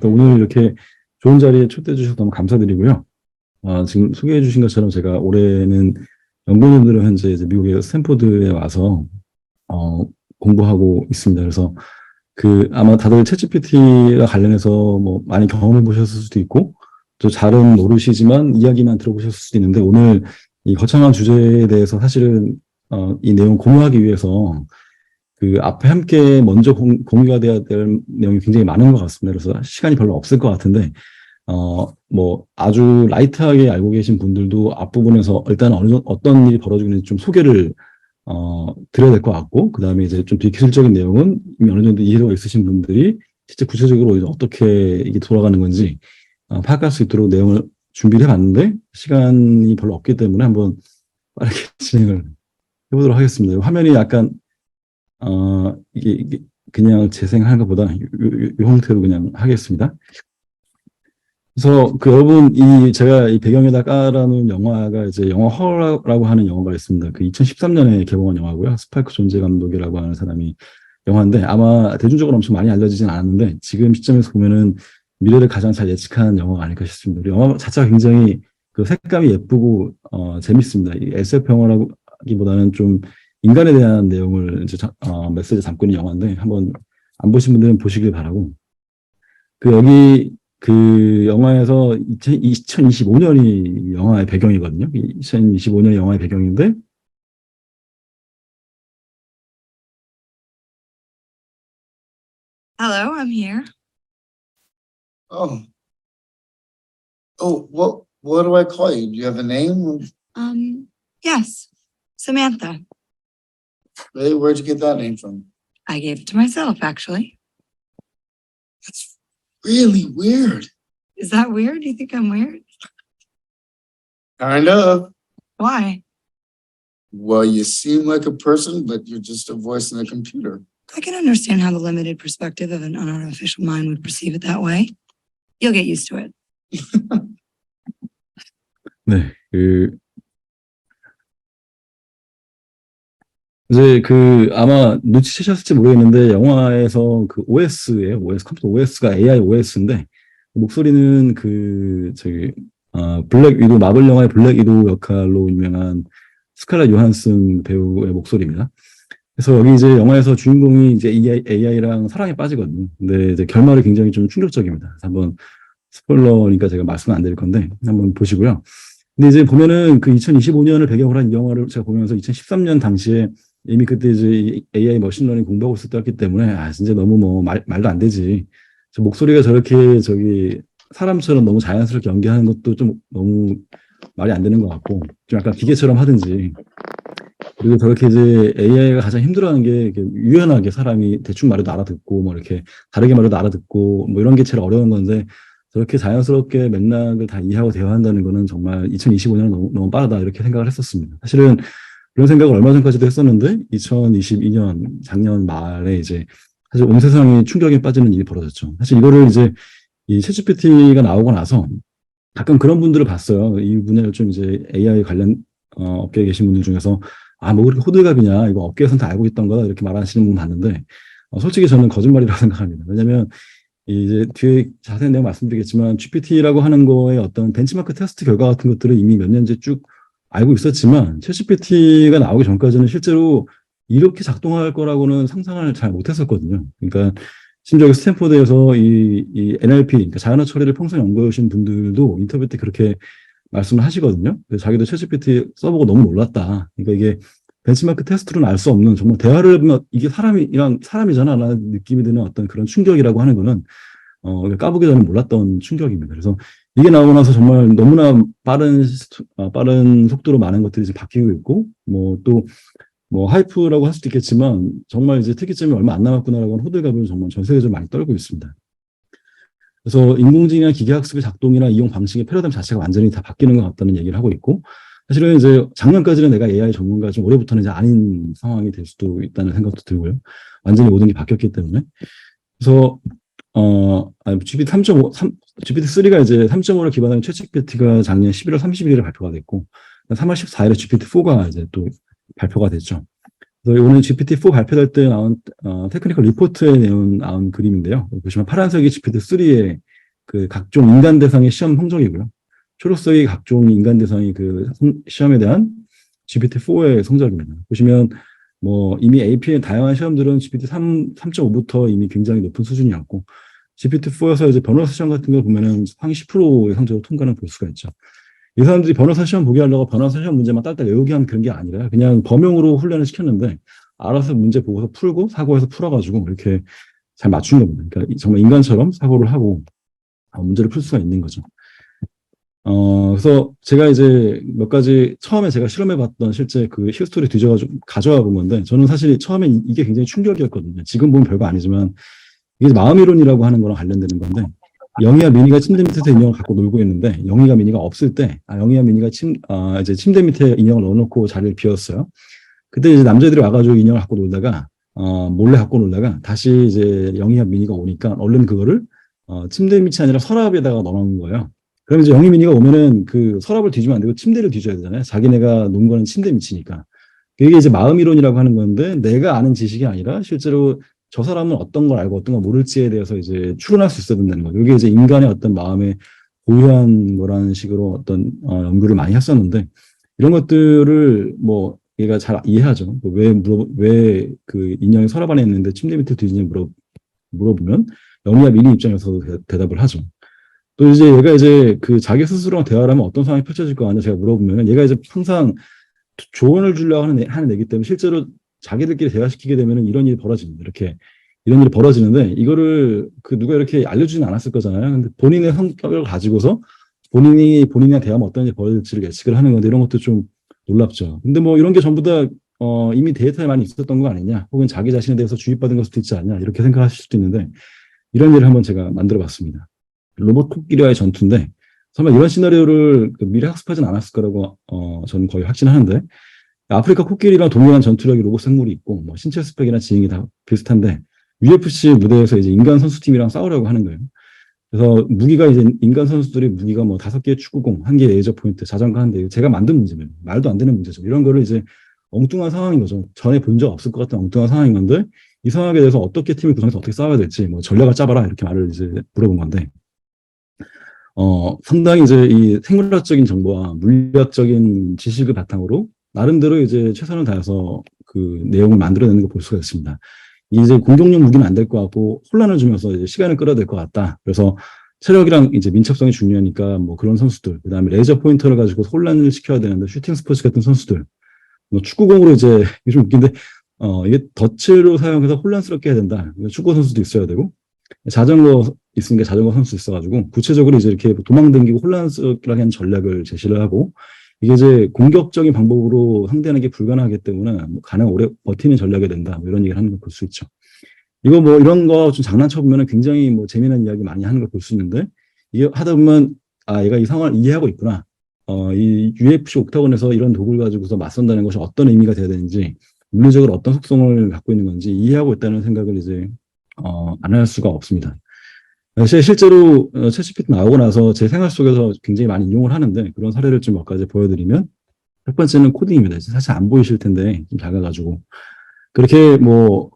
오늘 이렇게 좋은 자리에 초대해 주셔서 너무 감사드리고요. 지금 소개해 주신 것처럼 제가 올해는 연구원으로 현재 이제 미국의 스탠포드에 와서 공부하고 있습니다. 그래서 아마 다들 챗GPT와 관련해서 뭐 많이 경험해 보셨을 수도 있고 또 잘은 모르시지만 이야기만 들어보셨을 수도 있는데 오늘 이 거창한 주제에 대해서 사실은 이 내용 공유하기 위해서 앞에 함께 먼저 공유가 돼야 될 내용이 굉장히 많은 것 같습니다. 그래서 시간이 별로 없을 것 같은데, 뭐, 아주 라이트하게 알고 계신 분들도 앞부분에서 일단 어떤 일이 벌어지고 있는지 좀 소개를, 드려야 될 것 같고, 그 다음에 이제 좀 비기술적인 내용은 이미 어느 정도 이해가 있으신 분들이 실제 구체적으로 이제 어떻게 이게 돌아가는 건지, 파악할 수 있도록 내용을 준비를 해봤는데, 시간이 별로 없기 때문에 한번 빠르게 진행을 해보도록 하겠습니다. 화면이 약간 이게 그냥 재생하는 것보다 이 형태로 그냥 하겠습니다. 그래서 여러분, 제가 이 배경에다 깔아놓은 영화가 이제 영화 허라고 하는 영화가 있습니다. 2013년에 개봉한 영화고요. 스파이크 존제 감독이라고 하는 사람이 영화인데 아마 대중적으로 엄청 많이 알려지진 않았는데 지금 시점에서 보면은 미래를 가장 잘 예측하는 영화가 아닐까 싶습니다. 영화 자체가 굉장히 색감이 예쁘고, 재밌습니다. 이 SF 영화라기보다는 좀 인간에 대한 내용을 이제 메시지 담고 있는 영화인데 한번 안 보신 분들은 보시길 바라고 여기 영화에서 2025년이 영화의 배경이거든요. 2025년이 영화의 배경인데 Hello, I'm here. Oh. Oh, what do I call you? Do you have a name? Yes, Samantha. Really? Where'd you get that name from? I gave it to myself, actually. That's really weird. Is that weird? You think I'm weird? Kind of. Why? Well, you seem like a person, but you're just a voice in a computer. I can understand how the limited perspective of an unartificial mind would perceive it that way. You'll get used to it. 네, 이제 아마 눈치채셨을지 모르겠는데 영화에서 OS예요. 컴퓨터 OS가 AI OS인데 목소리는 블랙 위도우, 마블 영화의 블랙 위도우 역할로 유명한 스칼렛 요한슨 배우의 목소리입니다. 그래서 여기 이제 영화에서 주인공이 이제 AI랑 사랑에 빠지거든요. 근데 이제 결말이 굉장히 좀 충격적입니다. 그래서 한번 스포일러니까 제가 말씀 안 드릴 건데 한번 보시고요. 근데 이제 보면은 2025년을 배경으로 한 이 영화를 제가 보면서 2013년 당시에 이미 그때 이제 AI 머신러닝 공부하고 있을 때였기 때문에 진짜 너무 뭐 말도 안 되지. 저 목소리가 저렇게 사람처럼 너무 자연스럽게 연기하는 것도 좀 너무 말이 안 되는 것 같고 좀 약간 기계처럼 하든지 그리고 저렇게 이제 AI가 가장 힘들어하는 게 유연하게 사람이 대충 말해도 알아듣고 뭐 이렇게 다르게 말해도 알아듣고 뭐 이런 게 제일 어려운 건데 저렇게 자연스럽게 맥락을 다 이해하고 대화한다는 거는 정말 2025년은 너무 빠르다 이렇게 생각을 했었습니다. 사실은 그런 생각을 얼마 전까지도 했었는데 2022년 작년 말에 이제 사실 온 세상이 충격에 빠지는 일이 벌어졌죠. 사실 이거를 이제 이 챗GPT가 나오고 나서 가끔 그런 분들을 봤어요. 이 분야를 좀 이제 AI 관련 업계에 계신 분들 중에서 뭐 그렇게 호들갑이냐 이거 업계에서는 다 알고 있던 거다 이렇게 말하시는 분 봤는데 솔직히 저는 거짓말이라고 생각합니다. 왜냐하면 이제 뒤에 자세한 내용 말씀드리겠지만 GPT라고 하는 거에 어떤 벤치마크 테스트 결과 같은 것들을 이미 몇 년째 쭉 알고 있었지만 챗GPT가 나오기 전까지는 실제로 이렇게 작동할 거라고는 상상을 잘 못했었거든요. 그러니까 심지어 스탠포드에서 이 NLP, 그러니까 자연어 처리를 평생 연구해 오신 분들도 인터뷰 때 그렇게 말씀을 하시거든요. 그래서 자기도 챗GPT 써보고 너무 놀랐다. 그러니까 이게 벤치마크 테스트로는 알 수 없는 정말 대화를 해보면 이게 사람이잖아 라는 느낌이 드는 어떤 그런 충격이라고 하는 거는 까보기 전에 몰랐던 충격입니다. 그래서 이게 나오고 나서 정말 너무나 빠른 속도로 많은 것들이 지금 바뀌고 있고 하이프라고 할 수도 있겠지만 정말 이제 특이점이 얼마 안 남았구나라고 하는 호들갑을 정말 전 세계적으로 많이 떨고 있습니다. 그래서 인공지능이나 기계학습의 작동이나 이용 방식의 패러다임 자체가 완전히 다 바뀌는 것 같다는 얘기를 하고 있고 사실은 이제 작년까지는 내가 AI 전문가 좀 올해부터는 이제 아닌 상황이 될 수도 있다는 생각도 들고요. 완전히 모든 게 바뀌었기 때문에. 그래서 GPT-3.3가 이제 3.5를 기반한 챗GPT가 작년 11월 31일에 발표가 됐고 3월 14일에 GPT-4가 이제 또 발표가 됐죠. 그래서 오늘 GPT-4 발표될 때 나온 테크니컬 리포트에 나온 그림인데요. 보시면 파란색이 GPT-3의 그 각종 인간 대상의 시험 성적이고요. 초록색이 각종 인간 대상의 그 시험에 대한 GPT-4의 성적입니다. 보시면 뭐 이미 AP의 다양한 시험들은 GPT-3, 3.5부터 이미 굉장히 높은 수준이었고 GPT-4에서 이제 변호사 시험 같은 걸 보면은 상위 10%의 성적으로 통과는 볼 수가 있죠. 이 사람들이 변호사 시험 보게 하려고 변호사 시험 문제만 딸딸 외우게 한 그런 게 아니라 그냥 범용으로 훈련을 시켰는데 알아서 문제 보고서 풀고 사고해서 풀어가지고 이렇게 잘 맞춘 겁니다. 그러니까 정말 인간처럼 사고를 하고 문제를 풀 수가 있는 거죠. 그래서 제가 이제 몇 가지 처음에 제가 실험해봤던 실제 그 히스토리 뒤져가지고 가져와 본 건데 저는 사실 처음에 이게 굉장히 충격이었거든요. 지금 보면 별거 아니지만 이게 마음이론이라고 하는 거랑 관련되는 건데 영희와 미니가 침대 밑에서 인형을 갖고 놀고 있는데 영희가 미니가 없을 때 영희와 미니가 이제 침대 밑에 인형을 넣어놓고 자리를 비웠어요. 그때 이제 남자들이 와가지고 인형을 갖고 놀다가 몰래 갖고 놀다가 다시 이제 영희와 미니가 오니까 얼른 그거를 침대 밑이 아니라 서랍에다가 넣어놓은 거예요. 그럼 이제 영희 미니가 오면은 그 서랍을 뒤지면 안 되고 침대를 뒤져야 되잖아요. 자기네가 논 거는 침대 밑이니까. 이게 이제 마음이론이라고 하는 건데 내가 아는 지식이 아니라 실제로 저 사람은 어떤 걸 알고 어떤 걸 모를지에 대해서 이제 추론할 수 있어야 된다는 거죠. 이게 이제 인간의 어떤 마음에 고유한 거라는 식으로 어떤 연구를 많이 했었는데 이런 것들을 뭐 얘가 잘 이해하죠. 왜 그 인형이 서랍 안에 있는데 침대 밑에 뒤지냐 물어보면 영희와 미니 입장에서도 대답을 하죠. 또 이제 얘가 이제 그 자기 스스로랑 대화를 하면 어떤 상황이 펼쳐질 거 아니야 제가 물어보면 얘가 이제 항상 조언을 주려고 하는 애기 때문에 실제로 자기들끼리 대화시키게 되면 이런 일이 벌어집니다. 이런 일이 벌어지는데 이거를 그 누가 이렇게 알려주진 않았을 거잖아요. 근데 본인의 성격을 가지고서 본인이랑 대화하면 어떤 일이 벌어질지를 예측을 하는 건데 이런 것도 좀 놀랍죠. 근데 뭐 이런 게 전부 다 이미 데이터에 많이 있었던 거 아니냐 혹은 자기 자신에 대해서 주입받은 걸 수도 있지 않냐 이렇게 생각하실 수도 있는데 이런 일을 한번 제가 만들어 봤습니다. 로봇 코끼리와의 전투인데 설마 이런 시나리오를 미리 학습하진 않았을 거라고 저는 거의 확신하는데 아프리카 코끼리랑 동일한 전투력이 로봇 생물이 있고 뭐 신체 스펙이나 지능이 다 비슷한데 UFC 무대에서 이제 인간 선수팀이랑 싸우려고 하는 거예요. 그래서 무기가 이제 인간 선수들이 무기가 뭐 5개의 축구공, 1개의 레이저 포인트, 자전거 한 대, 제가 만든 문제면 말도 안 되는 문제죠. 이런 거를 이제 엉뚱한 상황인 거죠. 전에 본 적 없을 것 같은 엉뚱한 상황인 건데 이 상황에 대해서 어떻게 팀을 구성해서 어떻게 싸워야 될지 뭐 전략을 짜봐라 이렇게 말을 이제 물어본 건데 상당히 이제 이 생물학적인 정보와 물리학적인 지식을 바탕으로 나름대로 이제 최선을 다해서 그 내용을 만들어내는 걸 볼 수가 있습니다. 이제 공격용 무기는 안 될 것 같고 혼란을 주면서 이제 시간을 끌어야 될 것 같다. 그래서 체력이랑 이제 민첩성이 중요하니까 뭐 그런 선수들, 그다음에 레이저 포인터를 가지고 혼란을 시켜야 되는데 슈팅 스포츠 같은 선수들, 뭐 축구공으로 이제 이게 좀 웃긴데 이게 덫으로 사용해서 혼란스럽게 해야 된다. 축구 선수도 있어야 되고 자전거 있으니까 자전거 선수 있어가지고 구체적으로 이제 이렇게 도망다니고 혼란스럽게 하는 전략을 제시를 하고 이게 이제 공격적인 방법으로 상대하는 게 불가능하기 때문에 뭐 가능 오래 버티는 전략이 된다. 뭐 이런 얘기를 하는 걸 볼 수 있죠. 이거 뭐 이런 거 좀 장난쳐 보면 굉장히 뭐 재미난 이야기 많이 하는 걸 볼 수 있는데 이게 하다 보면 얘가 이 상황을 이해하고 있구나. 이 UFC 옥타곤에서 이런 도구를 가지고서 맞선다는 것이 어떤 의미가 돼야 되는지 물리적으로 어떤 속성을 갖고 있는 건지 이해하고 있다는 생각을 이제 안 할 수가 없습니다. 실제로 챗GPT 나오고 나서 제 생활 속에서 굉장히 많이 이용을 하는데 그런 사례를 좀 몇 가지 보여드리면 첫 번째는 코딩입니다. 사실 안 보이실 텐데 좀 작아가지고 그렇게 뭐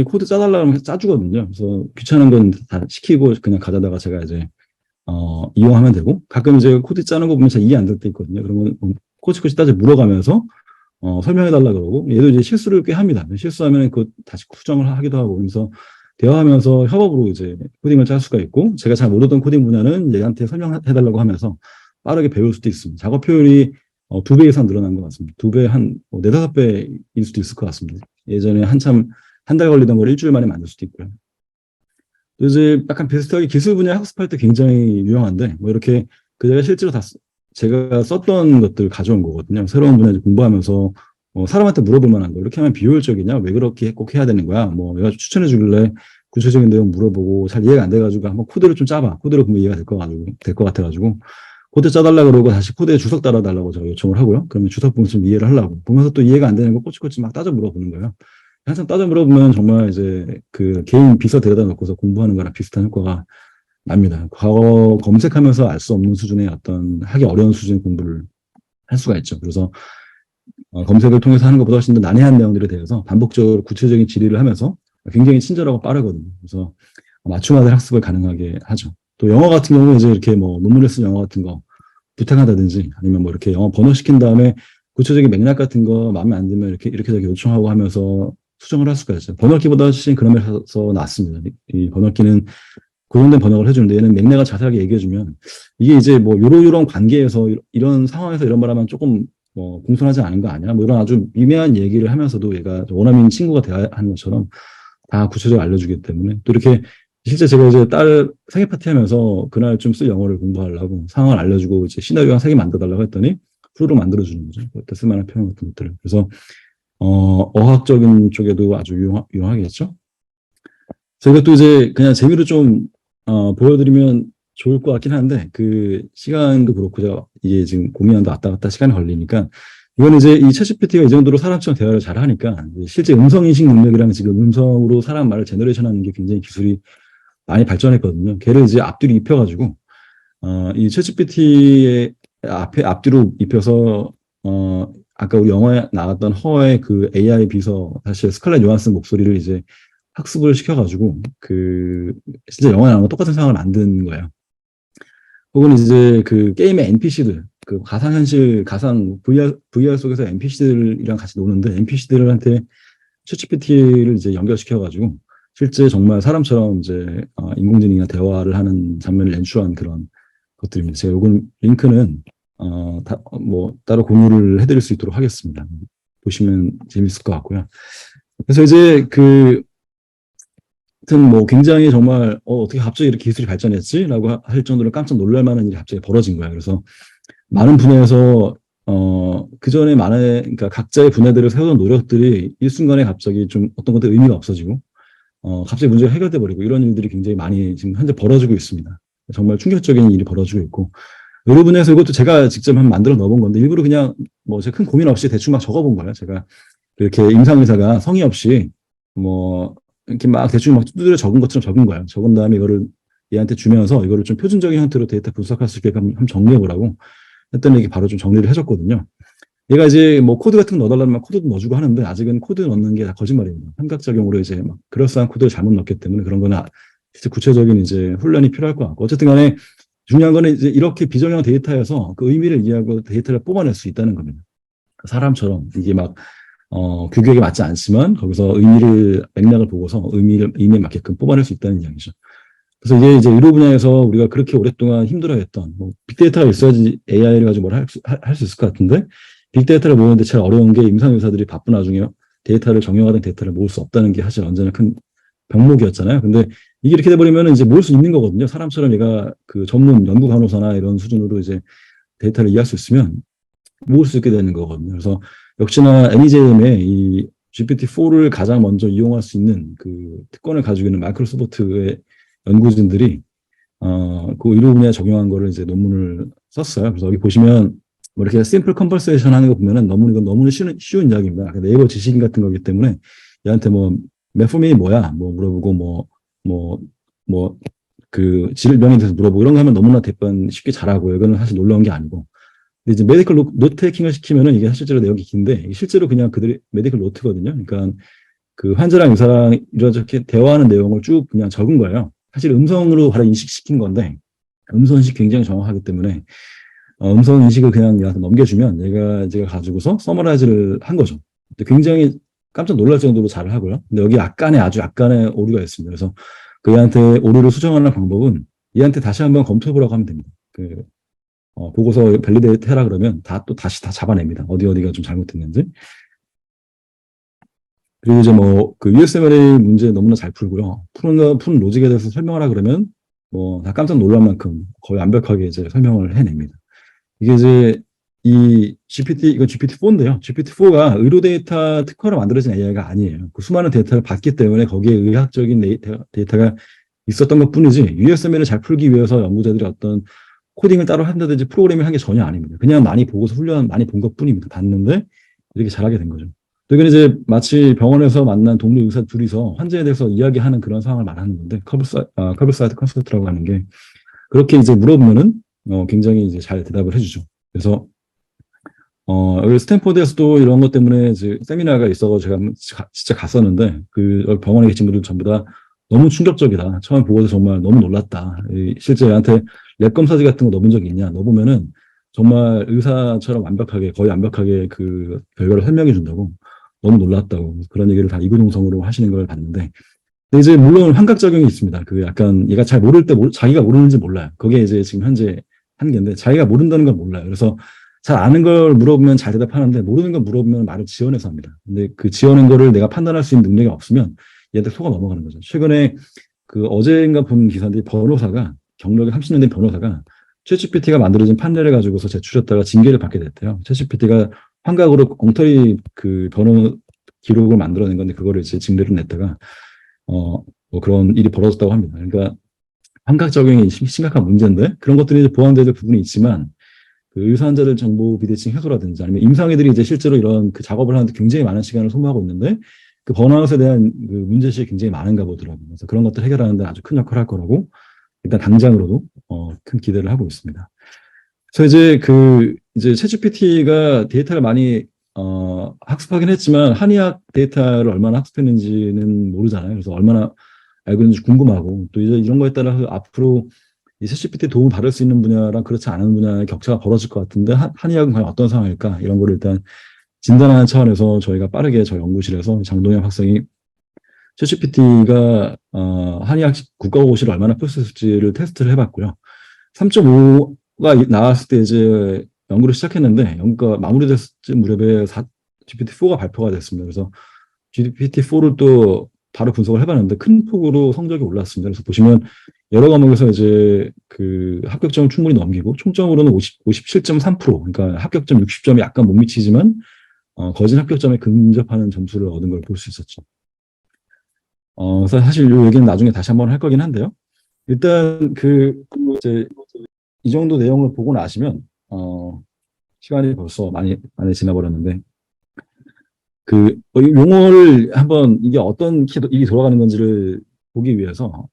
코드 짜달라고 하면 짜주거든요. 그래서 귀찮은 건 다 시키고 그냥 가져다가 제가 이제 이용하면 되고 가끔 이제 코드 짜는 거 보면 잘 이해 안 될 때 있거든요. 그러면 코치코치 따져 물어가면서 설명해달라 그러고 얘도 이제 실수를 꽤 합니다. 실수하면 그 다시 수정을 하기도 하고 그러면서 대화하면서 협업으로 이제 코딩을 짤 수가 있고 제가 잘 모르던 코딩 분야는 얘한테 설명해달라고 하면서 빠르게 배울 수도 있습니다. 작업 효율이 2배 이상 늘어난 것 같습니다. 2배 한 4-5배일 수도 있을 것 같습니다. 예전에 한참 한 달 걸리던 걸 일주일 만에 만들 수도 있고요. 또 이제 약간 비슷하게 기술 분야 학습할 때 굉장히 유용한데 뭐 이렇게 제가 실제로 제가 썼던 것들 가져온 거거든요. 새로운 분야 공부하면서 사람한테 물어볼 만한 거 이렇게 하면 비효율적이냐 왜 그렇게 꼭 해야 되는 거야 뭐 내가 추천해 주길래 구체적인 내용 물어보고 잘 이해가 안 돼가지고 한번 코드를 좀 짜봐 코드를 보면 이해가 될 것 같아가지고 코드 짜달라 그러고 다시 코드에 주석 달아달라고 제가 요청을 하고요. 그러면 주석 보면서 좀 이해를 하려고 보면서 또 이해가 안 되는 거 꼬치꼬치 막 따져 물어보는 거예요. 한참 따져 물어보면 정말 이제 그 개인 비서 데려다 놓고서 공부하는 거랑 비슷한 효과가 납니다. 과거 검색하면서 알 수 없는 수준의 어떤 하기 어려운 수준의 공부를 할 수가 있죠. 그래서 검색을 통해서 하는 것보다 훨씬 더 난해한 내용들에 대해서 반복적으로 구체적인 질의를 하면서 굉장히 친절하고 빠르거든요. 그래서 맞춤화된 학습을 가능하게 하죠. 또 영어 같은 경우는 이제 이렇게 뭐 논문을 쓴 영어 같은 거 부탁한다든지 아니면 뭐 이렇게 영어 번역시킨 다음에 구체적인 맥락 같은 거 마음에 안 들면 이렇게 저렇게 요청하고 하면서 수정을 할 수가 있어요. 번역기보다 훨씬 그런 면에서 낫습니다. 이 번역기는 고정된 번역을 해주는데 얘는 맥락을 자세하게 얘기해주면 이게 이제 뭐 요런 관계에서 이런 상황에서 이런 말 하면 조금 뭐 공손하지 않은 거 아니야? 뭐 이런 아주 미묘한 얘기를 하면서도 얘가 원어민 친구가 대화하는 것처럼 다 구체적으로 알려주기 때문에 또 이렇게 실제 제가 이제 딸 생일 파티 하면서 그날 좀 쓸 영어를 공부하려고 상황을 알려주고 이제 시나리오 한 3개 만들어달라고 했더니 프로로 만들어주는 거죠. 그때 쓸만한 표현 같은 것들을. 그래서, 어학적인 쪽에도 아주 유용하겠죠. 저희가 또 이제 그냥 재미로 좀, 보여드리면 좋을 것 같긴 한데, 그 시간도 그렇고, 제가 이게 지금 고민하는데 왔다 갔다 시간이 걸리니까, 이건 이제 이 챗GPT가 이 정도로 사람처럼 대화를 잘 하니까, 실제 음성인식 능력이랑 지금 음성으로 사람 말을 제너레이션 하는 게 굉장히 기술이 많이 발전했거든요. 걔를 이제 앞뒤로 입혀가지고, 이 챗GPT의 앞뒤로 입혀서, 아까 우리 영화에 나왔던 허의 그 AI 비서, 사실 스칼렛 요한슨 목소리를 이제 학습을 시켜가지고, 진짜 영화에 나오는 똑같은 상황을 만든 거예요. 혹은 이제 그 게임의 NPC들, 그 가상현실, 가상 VR 속에서 NPC들이랑 같이 노는데, NPC들한테 챗GPT를 이제 연결시켜가지고, 실제 정말 사람처럼 이제, 인공지능이나 대화를 하는 장면을 연출한 그런 것들입니다. 제가 요건 링크는, 따로 공유를 해드릴 수 있도록 하겠습니다. 보시면 재밌을 것 같고요. 그래서 이제 하여튼 뭐 굉장히 정말, 어떻게 갑자기 이렇게 기술이 발전했지? 라고 할 정도로 깜짝 놀랄 만한 일이 갑자기 벌어진 거예요. 그래서 많은 분야에서, 그 전에 그러니까 각자의 분야들을 세우던 노력들이 일순간에 갑자기 좀 어떤 것들 의미가 없어지고, 갑자기 문제가 해결돼 버리고 이런 일들이 굉장히 많이 지금 현재 벌어지고 있습니다. 정말 충격적인 일이 벌어지고 있고, 여러 분야에서 이것도 제가 직접 한번 만들어 넣어본 건데, 일부러 그냥 뭐 제 큰 고민 없이 대충 막 적어본 거예요. 제가 이렇게 임상의사가 성의 없이 뭐 이렇게 막 대충 막 두드려 적은 것처럼 적은 거예요. 적은 다음에 이거를 얘한테 주면서 이거를 좀 표준적인 형태로 데이터 분석할 수 있게 한번 정리해 보라고 했더니 이게 바로 좀 정리를 해줬거든요. 얘가 이제 뭐 코드 같은 거 넣어달라면 코드도 넣어주고 하는데 아직은 코드 넣는 게 다 거짓말입니다. 삼각작용으로 이제 막 그럴싸한 코드를 잘못 넣기 때문에 그런 거는 실제 구체적인 이제 훈련이 필요할 것 같고, 어쨌든 간에 중요한 거는 이제 이렇게 비정형 데이터에서 그 의미를 이해하고 데이터를 뽑아낼 수 있다는 겁니다. 사람처럼 이게 막, 규격에 맞지 않지만 거기서 맥락을 보고서 의미에 맞게끔 뽑아낼 수 있다는 이야기죠. 그래서 이게 이제 의료 분야에서 우리가 그렇게 오랫동안 힘들어했던, 뭐 빅데이터가 있어야지 AI를 가지고 뭘 할 수 있을 것 같은데, 빅데이터를 모으는데 제일 어려운 게 임상의사들이 바쁜 와중에 데이터를 정형화된 데이터를 모을 수 없다는 게 사실 언제나 큰 병목이었잖아요. 근데 이게 이렇게 돼버리면 이제 모을 수 있는 거거든요. 사람처럼 얘가 그 전문 연구 간호사나 이런 수준으로 이제 데이터를 이해할 수 있으면 모을 수 있게 되는 거거든요. 그래서 역시나 NEJM의 이 GPT-4를 가장 먼저 이용할 수 있는 그 특권을 가지고 있는 마이크로소프트의 연구진들이 그 의료 분야에 적용한 거를 이제 논문을 썼어요. 그래서 여기 보시면 뭐 이렇게 심플 컨버세이션 하는 거 보면은 이건 너무 쉬운 이야기입니다. 네이버 지식인 같은 거기 때문에 얘한테 뭐 메포민이 뭐야? 뭐 물어보고 그 질병에 대해서 물어보고 이런 거 하면 너무나 대변 쉽게 잘하고, 이거는 사실 놀라운 게 아니고. 근데 이제 메디컬 노트 테이킹을 시키면은 이게 실제로 내용이 긴데, 실제로 그냥 그들이 메디컬 노트거든요. 그러니까 그 환자랑 의사랑 이렇게 대화하는 내용을 쭉 그냥 적은 거예요. 사실 음성으로 바로 인식시킨 건데, 음성 인식 굉장히 정확하기 때문에, 음성 인식을 그냥 얘한테 넘겨주면 제가 가지고서 서머라이즈를 한 거죠. 굉장히 깜짝 놀랄 정도로 잘 하고요. 근데 여기 아주 약간의 오류가 있습니다. 그래서 그 얘한테 오류를 수정하는 방법은 얘한테 다시 한번 검토해보라고 하면 됩니다. 보고서 밸리데이트 해라 그러면 다시 다 잡아냅니다. 어디가 좀 잘못됐는지. 그리고 이제 그 USMLA 문제 너무나 잘 풀고요. 푸는 로직에 대해서 설명하라 그러면 다 깜짝 놀랄 만큼 거의 완벽하게 이제 설명을 해냅니다. 이게 이제 이건 GPT-4인데요. GPT-4가 의료 데이터 특화로 만들어진 AI가 아니에요. 그 수많은 데이터를 받기 때문에 거기에 의학적인 데이터가 있었던 것 뿐이지, USML을 잘 풀기 위해서 연구자들이 어떤 코딩을 따로 한다든지 프로그래밍을 한 게 전혀 아닙니다. 그냥 많이 보고서 훈련 많이 본 것 뿐입니다. 봤는데 이렇게 잘하게 된 거죠. 또 이건 이제 마치 병원에서 만난 동료 의사 둘이서 환자에 대해서 이야기하는 그런 상황을 말하는 건데, 커블사이드 컨설트라고 하는 게, 그렇게 이제 물어보면은 굉장히 이제 잘 대답을 해주죠. 그래서 여기 스탠포드에서도 이런 것 때문에 이제 세미나가 있어서 제가 진짜 갔었는데, 그 병원에 계신 분들 전부 다 너무 충격적이다. 처음에 보고서 정말 너무 놀랐다. 실제 나한테 랩 검사지 같은 거 넣어본 적이 있냐? 넣어보면은 정말 의사처럼 완벽하게, 거의 완벽하게 그 결과를 설명해 준다고. 너무 놀랐다고. 그런 얘기를 다 이구동성으로 하시는 걸 봤는데. 근데 이제 물론 환각작용이 있습니다. 그 약간 얘가 잘 모를 때 자기가 모르는지 몰라요. 그게 이제 지금 현재 한계인데 자기가 모른다는 걸 몰라요. 그래서 잘 아는 걸 물어보면 잘 대답하는데 모르는 걸 물어보면 말을 지어내서 합니다. 근데 그 지어낸 거를 내가 판단할 수 있는 능력이 없으면 얘한테 속아 넘어가는 거죠. 최근에 그 어제인가 본 기사인데 변호사가 경력이 30년 된 변호사가 챗GPT가 만들어진 판례를 가지고서 제출했다가 징계를 받게 됐대요. 챗GPT가 환각으로 엉터리 그 변호 기록을 만들어낸 건데 그거를 이제 징계를 냈다가 뭐 그런 일이 벌어졌다고 합니다. 그러니까 환각 적용이 심각한 문제인데 그런 것들이 이제 보완돼야 될 부분이 있지만 그 의사 환자들 정보 비대칭 해소라든지 아니면 임상의들이 이제 실제로 이런 그 작업을 하는데 굉장히 많은 시간을 소모하고 있는데 그 번아웃에 대한 그 문제의식이 굉장히 많은가 보더라고요. 그래서 그런 것들 해결하는 데 아주 큰 역할을 할 거라고 일단 당장으로도 큰 기대를 하고 있습니다. 그래서 이제 챗GPT가 데이터를 많이 학습하긴 했지만 한의학 데이터를 얼마나 학습했는지는 모르잖아요. 그래서 얼마나 알고 있는지 궁금하고 또 이제 이런 거에 따라서 앞으로 이 챗GPT 도움을 받을 수 있는 분야랑 그렇지 않은 분야의 격차가 벌어질 것 같은데 한의학은 과연 어떤 상황일까 이런 거를 일단 진단하는 차원에서 저희가 빠르게 저희 연구실에서 장동영 학생이 챗GPT가 한의학 국가고시를 얼마나 풀 수 있을지를 테스트를 해봤고요. 3.5가 나왔을 때 이제 연구를 시작했는데 연구가 마무리됐을 무렵에 GPT-4가 발표가 됐습니다. 그래서 GPT-4를 또 바로 분석을 해봤는데 큰 폭으로 성적이 올랐습니다. 그래서 보시면 여러 과목에서 이제 그 합격점을 충분히 넘기고 총점으로는 57.3%, 그러니까 합격점 60점이 약간 못 미치지만 거진 합격점에 근접하는 점수를 얻은 걸 볼 수 있었죠. 그래서 사실 이 얘기는 나중에 다시 한번 할 거긴 한데요. 일단 이제 이 정도 내용을 보고 나시면 시간이 벌써 많이 지나버렸는데 용어를 한번 이게 어떤 일이 돌아가는 건지를 보기 위해서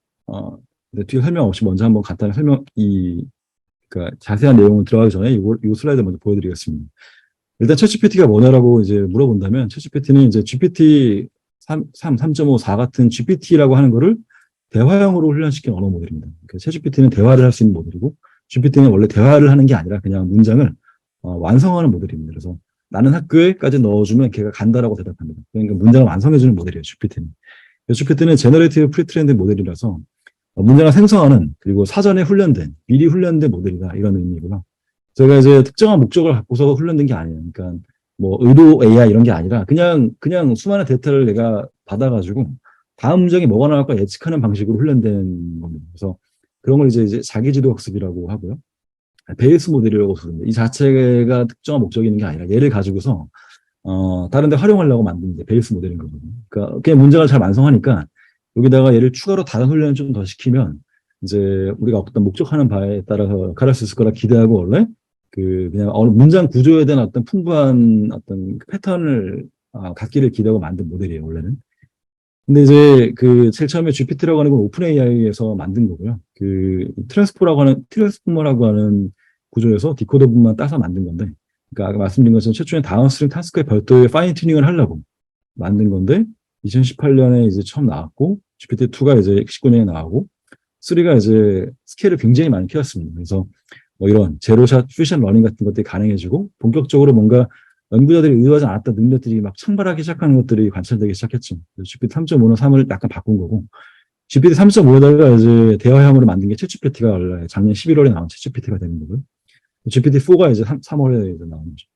뒤에 설명 없이 먼저 한번 간단히 그러니까 자세한 내용을 들어가기 전에 이 슬라이드 먼저 보여드리겠습니다. 일단 챗GPT가 뭐냐라고 이제 물어본다면 챗GPT는 이제 GPT 3.5, 4 같은 GPT라고 하는 거를 대화형으로 훈련시킨 언어 모델입니다. 그러니까 챗GPT는 대화를 할 수 있는 모델이고 GPT는 원래 대화를 하는 게 아니라 그냥 문장을 완성하는 모델입니다. 그래서 나는 학교에까지 넣어주면 걔가 간다라고 대답합니다. 그러니까 문장을 완성해주는 모델이에요, GPT는. GPT는 제너레이티브 프리트레인드 모델이라서 문장을 생성하는 그리고 사전에 미리 훈련된 모델이다 이런 의미고요. 저희가 이제 특정한 목적을 갖고서 훈련된 게 아니에요. 그러니까 뭐 의도 AI 이런 게 아니라 그냥 수많은 데이터를 내가 받아가지고 다음 문장이 뭐가 나올까 예측하는 방식으로 훈련된 겁니다. 그래서 그런 걸 이제 자기지도 학습이라고 하고요. 베이스 모델이라고 부릅니다. 이 자체가 특정한 목적이 있는 게 아니라 얘를 가지고서 다른 데 활용하려고 만든 게 베이스 모델인 거거든요. 그러니까 그냥 문장을 잘 완성하니까 여기다가 얘를 추가로 다른 훈련을 좀 더 시키면 이제 우리가 어떤 목적하는 바에 따라서 역할할 수 있을 거라 기대하고 원래 그냥 문장 구조에 대한 어떤 풍부한 어떤 패턴을 갖기를 기대하고 만든 모델이에요, 원래는. 근데 이제 제일 처음에 GPT라고 하는 건 오픈 AI에서 만든 거고요. 트랜스포머라고 하는 구조에서 디코더 부분만 따서 만든 건데, 그러니까 아까 말씀드린 것처럼 최초에 다운스트림 타스크에 별도의 파인 튜닝을 하려고 만든 건데, 2018년에 이제 처음 나왔고, GPT-2가 이제 19년에 나오고, 3가 이제 스케일을 굉장히 많이 키웠습니다. 그래서 뭐 이런 제로샷 퓨전 러닝 같은 것들이 가능해지고, 본격적으로 뭔가 연구자들이 의도하지 않았던 능력들이 막 창발하기 시작하는 것들이 관찰되기 시작했죠. GPT 3.5는 3을 약간 바꾼 거고, GPT 3.5에다가 이제 대화형으로 만든 게 챗GPT가 원래 작년 11월에 나온 챗GPT가 되는 거고요. GPT-4가 이제 3월에 이제 나온 거죠.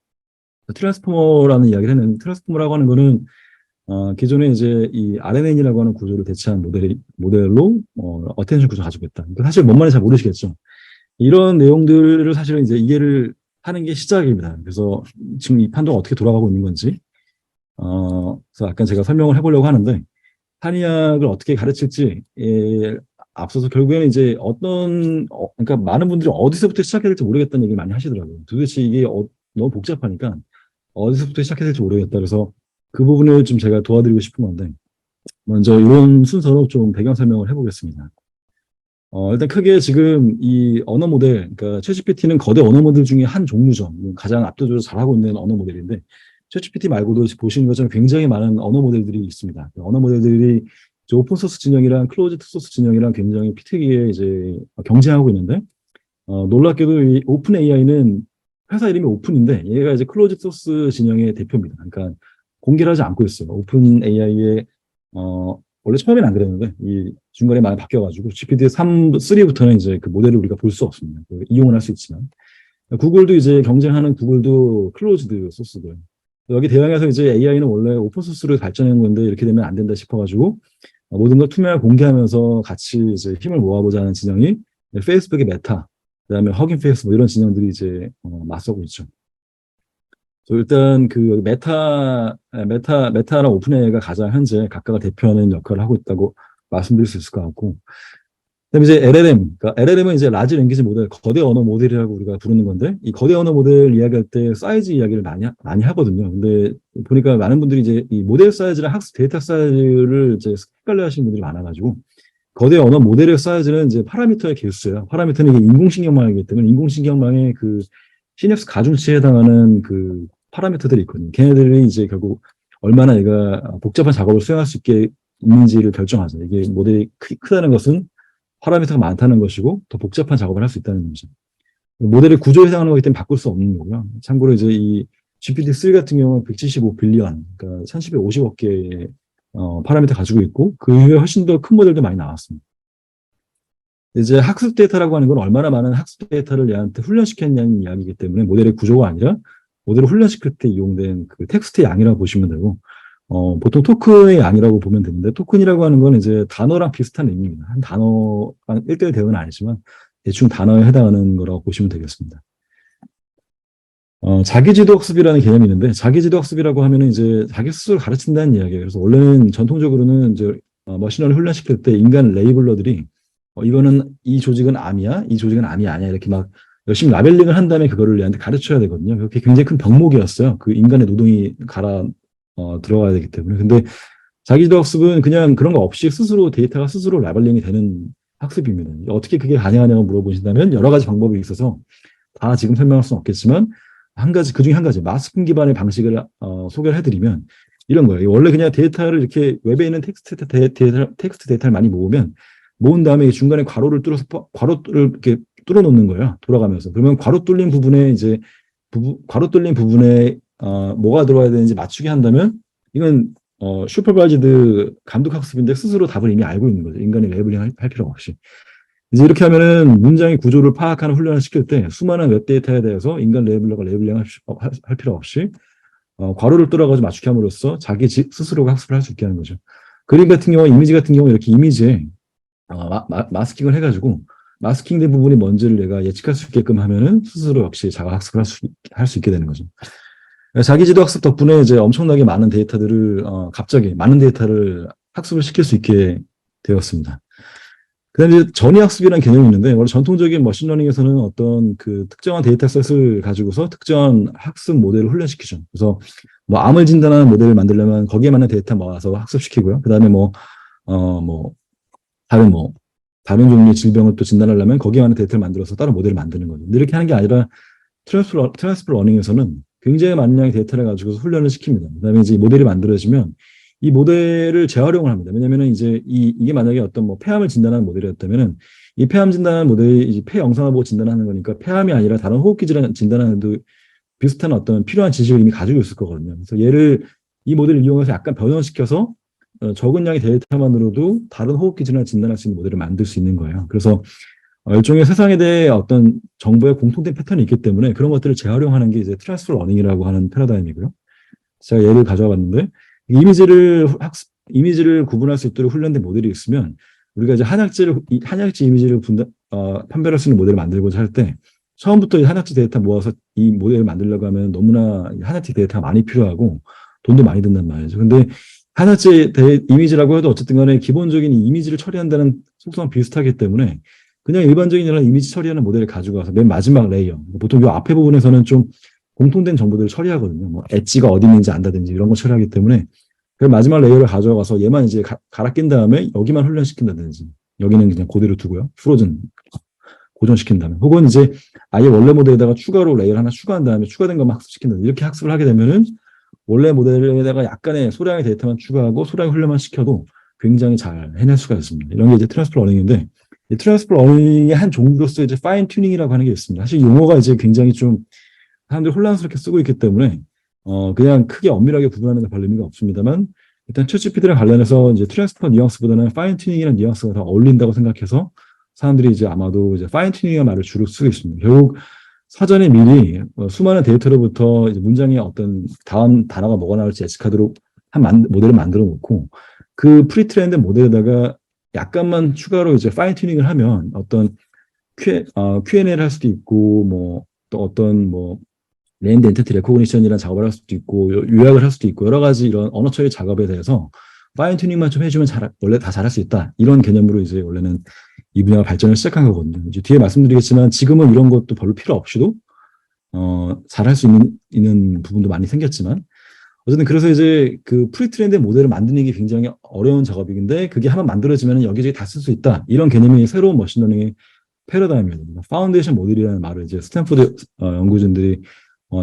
트랜스포머라는 이야기를 했는데, 트랜스포머라고 하는 거는, 기존에 이제 이 RNN이라고 하는 구조를 대체한 모델로, 어텐션 구조를 가지고 있다. 그러니까 사실 뭔 말인지 잘 모르시겠죠. 이런 내용들을 사실은 이제 이해를 하는 게 시작입니다. 그래서 지금 이 판도가 어떻게 돌아가고 있는 건지, 그래서 약간 제가 설명을 해보려고 하는데, 한의학을 어떻게 가르칠지, 앞서서 결국에는 이제 그러니까 많은 분들이 어디서부터 시작해야 될지 모르겠다는 얘기를 많이 하시더라고요. 도대체 이게 너무 복잡하니까 어디서부터 시작해야 될지 모르겠다. 그래서 그 부분을 좀 제가 도와드리고 싶은 건데, 먼저 이런 순서로 좀 배경 설명을 해보겠습니다. 일단 크게 지금 이 언어 모델, 그러니까 챗GPT는 거대 언어 모델 중에 한 종류죠. 가장 압도적으로 잘하고 있는 언어 모델인데, 챗GPT 말고도 보시는 것처럼 굉장히 많은 언어 모델들이 있습니다. 언어 모델들이 이제 오픈소스 진영이랑 클로즈드 소스 진영이랑 굉장히 피트기에 이제 경쟁하고 있는데, 놀랍게도 이 오픈 AI는 회사 이름이 오픈인데, 얘가 이제 클로즈드 소스 진영의 대표입니다. 그러니까 공개를 하지 않고 있어요. 오픈 AI의, 원래 처음에는 안 그랬는데, 이 중간에 많이 바뀌어가지고, GPT-3, 3부터는 이제 그 모델을 우리가 볼 수 없습니다. 이용을 할 수 있지만. 구글도 이제 경쟁하는 구글도 클로즈드 소스고요. 여기 대항해서 이제 AI는 원래 오픈소스로 발전한 건데 이렇게 되면 안 된다 싶어가지고 모든 걸 투명하게 공개하면서 같이 이제 힘을 모아보자 하는 진영이 페이스북의 메타, 그다음에 허깅 페이스 뭐 이런 진영들이 이제 맞서고 있죠. 일단 그 메타랑 오픈AI가 가장 현재 각각을 대표하는 역할을 하고 있다고 말씀드릴 수 있을 것 같고, 그다음에 이제 LLM, 그러니까 LLM은 이제 라지 랭귀지 모델, 거대 언어 모델이라고 우리가 부르는 건데, 이 거대 언어 모델 이야기할 때 사이즈 이야기를 많이 하거든요. 근데 보니까 많은 분들이 이제 이 모델 사이즈랑 학습 데이터 사이즈를 이제 헷갈려 하시는 분들이 많아가지고, 거대 언어 모델의 사이즈는 이제 파라미터의 개수예요. 파라미터는 이게 인공신경망이기 때문에 인공신경망의 그 시냅스 가중치에 해당하는 그 파라미터들이 있거든요. 걔네들이 이제 결국 얼마나 얘가 복잡한 작업을 수행할 수 있게 있는지를 결정하죠. 이게 모델이 크다는 것은 파라미터가 많다는 것이고 더 복잡한 작업을 할 수 있다는 거죠. 모델의 구조에 해당하는 거기 때문에 바꿀 수 없는 거고요. 참고로 이제 이 GPT-3 같은 경우는 175 빌리언, 그러니까 1750억 개의 파라미터 가지고 있고 그 이후에 훨씬 더 큰 모델도 많이 나왔습니다. 이제 학습 데이터라고 하는 건 얼마나 많은 학습 데이터를 얘한테 훈련시켰냐는 이야기이기 때문에 모델의 구조가 아니라 모델을 훈련시킬 때 이용된 그 텍스트의 양이라고 보시면 되고, 보통 토큰의 양이라고 보면 되는데, 토큰이라고 하는 건 이제 단어랑 비슷한 의미입니다. 한 단어랑 1대1 대응은 아니지만, 대충 단어에 해당하는 거라고 보시면 되겠습니다. 자기지도 학습이라는 개념이 있는데, 자기지도 학습이라고 하면은 이제 자기 스스로 가르친다는 이야기예요. 그래서 원래는 전통적으로는 이제 머신러닝 훈련시킬 때 인간 레이블러들이, 이거는 이 조직은 암이야, 이 조직은 암이 아니야, 이렇게 막 열심히 라벨링을 한 다음에 그거를 얘한테 가르쳐야 되거든요. 그게 굉장히 큰 병목이었어요. 그 인간의 노동이 들어가야 되기 때문에. 근데 자기지도 학습은 그냥 그런 거 없이 스스로 데이터가 스스로 라벨링이 되는 학습입니다. 어떻게 그게 가능하냐고 물어보신다면 여러 가지 방법이 있어서 다 지금 설명할 수는 없겠지만 한 가지, 그 중에 한 가지 마스킹 기반의 방식을 소개를 해드리면 이런 거예요. 원래 그냥 데이터를 이렇게 웹에 있는 텍스트 데이터를 많이 모은 다음에 중간에 괄호를 이렇게 뚫어 놓는 거예요. 돌아가면서. 그러면 괄호 뚫린 부분에 이제 괄호 뚫린 부분에 뭐가 들어와야 되는지 맞추게 한다면 이건 슈퍼바이즈드 감독 학습인데 스스로 답을 이미 알고 있는 거죠. 인간이 레이블링 할 필요 없이. 이제 이렇게 하면은 문장의 구조를 파악하는 훈련을 시킬 때 수많은 웹 데이터에 대해서 인간 레이블러가 레이블링 할 필요 없이 괄호를 뚫어가지고 맞추게 함으로써 자기 스스로가 학습을 할 수 있게 하는 거죠. 그림 같은 경우, 이미지 같은 경우 이렇게 이미지에 마스킹을 해가지고 마스킹된 부분이 뭔지를 내가 예측할 수 있게끔 하면은 스스로 역시 자가 학습을 할 수 있게 되는 거죠. 자기지도 학습 덕분에 이제 엄청나게 많은 데이터들을 갑자기 많은 데이터를 학습을 시킬 수 있게 되었습니다. 그다음에 이제 전위 학습이라는 개념이 있는데 원래 전통적인 머신러닝에서는 어떤 그 특정한 데이터셋을 가지고서 특정한 학습 모델을 훈련시키죠. 그래서 뭐 암을 진단하는 모델을 만들려면 거기에 맞는 데이터 모아서 학습시키고요. 그다음에 다른 종류의 질병을 또 진단하려면 거기에 맞는 데이터를 만들어서 다른 모델을 만드는 거죠. 근데 이렇게 하는 게 아니라 트랜스퍼 러닝에서는 굉장히 많은 양의 데이터를 가지고서 훈련을 시킵니다. 그다음에 이제 모델이 만들어지면 이 모델을 재활용을 합니다. 왜냐면은 이제 이게 만약에 어떤 뭐 폐암을 진단하는 모델이었다면은 이 폐암 진단하는 모델이 이제 폐 영상을 보고 진단하는 거니까 폐암이 아니라 다른 호흡기 질환 진단하는데도 비슷한 어떤 필요한 지식을 이미 가지고 있을 거거든요. 그래서 이 모델을 이용해서 약간 변형시켜서 적은 양의 데이터만으로도 다른 호흡기 질환을 진단할 수 있는 모델을 만들 수 있는 거예요. 그래서 일종의 세상에 대해 어떤 정보의 공통된 패턴이 있기 때문에 그런 것들을 재활용하는 게 이제 트랜스퍼 러닝이라고 하는 패러다임이고요. 제가 예를 가져와 봤는데 이미지를 구분할 수 있도록 훈련된 모델이 있으면 우리가 이제 한약지 이미지를 판별할 수 있는 모델을 만들고자 할 때 처음부터 이 한약지 데이터 모아서 이 모델을 만들려고 하면 너무나 한약지 데이터가 많이 필요하고 돈도 많이 든단 말이죠. 근데 한약지 이미지라고 해도 어쨌든 간에 기본적인 이미지를 처리한다는 속성은 비슷하기 때문에 그냥 일반적인 이미지 처리하는 모델을 가지고 와서 맨 마지막 레이어, 보통 이 앞에 부분에서는 좀 공통된 정보들을 처리하거든요. 뭐 엣지가 어디 있는지 안다든지 이런 거 처리하기 때문에 그 마지막 레이어를 가져가서 얘만 이제 갈아 낀 다음에 여기만 훈련시킨다든지 여기는 그냥 그대로 두고요. 고정시킨다면 혹은 이제 아예 원래 모델에다가 추가로 레이어를 하나 추가한 다음에 추가된 것만 학습시킨다든지 이렇게 학습을 하게 되면은 원래 모델에다가 약간의 소량의 데이터만 추가하고 소량의 훈련만 시켜도 굉장히 잘 해낼 수가 있습니다. 이런 게 이제 트랜스퍼 러닝인데, 이 트랜스퍼 러닝의 한 종류로서 이제 파인 튜닝이라고 하는 게 있습니다. 사실 용어가 이제 굉장히 좀 사람들이 혼란스럽게 쓰고 있기 때문에 그냥 크게 엄밀하게 구분하는 게 별 의미가 없습니다만, 일단 챗GPT랑 관련해서 이제 트랜스퍼 뉘앙스보다는 파인 튜닝이라는 뉘앙스가 더 어울린다고 생각해서 사람들이 이제 아마도 이제 파인 튜닝이라는 말을 주로 쓰고 있습니다. 결국 사전에 미리 수많은 데이터로부터 이제 문장의 어떤 다음 단어가 뭐가 나올지 예측하도록 한 모델을 만들어 놓고, 그 프리트레인드 모델에다가 약간만 추가로 이제 파인 튜닝을 하면 어떤 Q&A를 할 수도 있고, 뭐 또 어떤 뭐 네임드 엔티티 레코그니션이라는 작업을 할 수도 있고, 요약을 할 수도 있고, 여러 가지 이런 언어 처리 작업에 대해서 파인 튜닝만 좀 해주면 원래 다 잘할 수 있다, 이런 개념으로 이제 원래는 이 분야가 발전을 시작한 거거든요. 이제 뒤에 말씀드리겠지만 지금은 이런 것도 별로 필요 없이도 잘할 수 있는 부분도 많이 생겼지만, 어쨌든 그래서 이제 그 프리트레인드 모델을 만드는 게 굉장히 어려운 작업인데, 그게 한번 만들어지면 여기저기 다 쓸 수 있다, 이런 개념이 새로운 머신러닝의 패러다임입니다. 파운데이션 모델이라는 말을 이제 스탠포드 연구진들이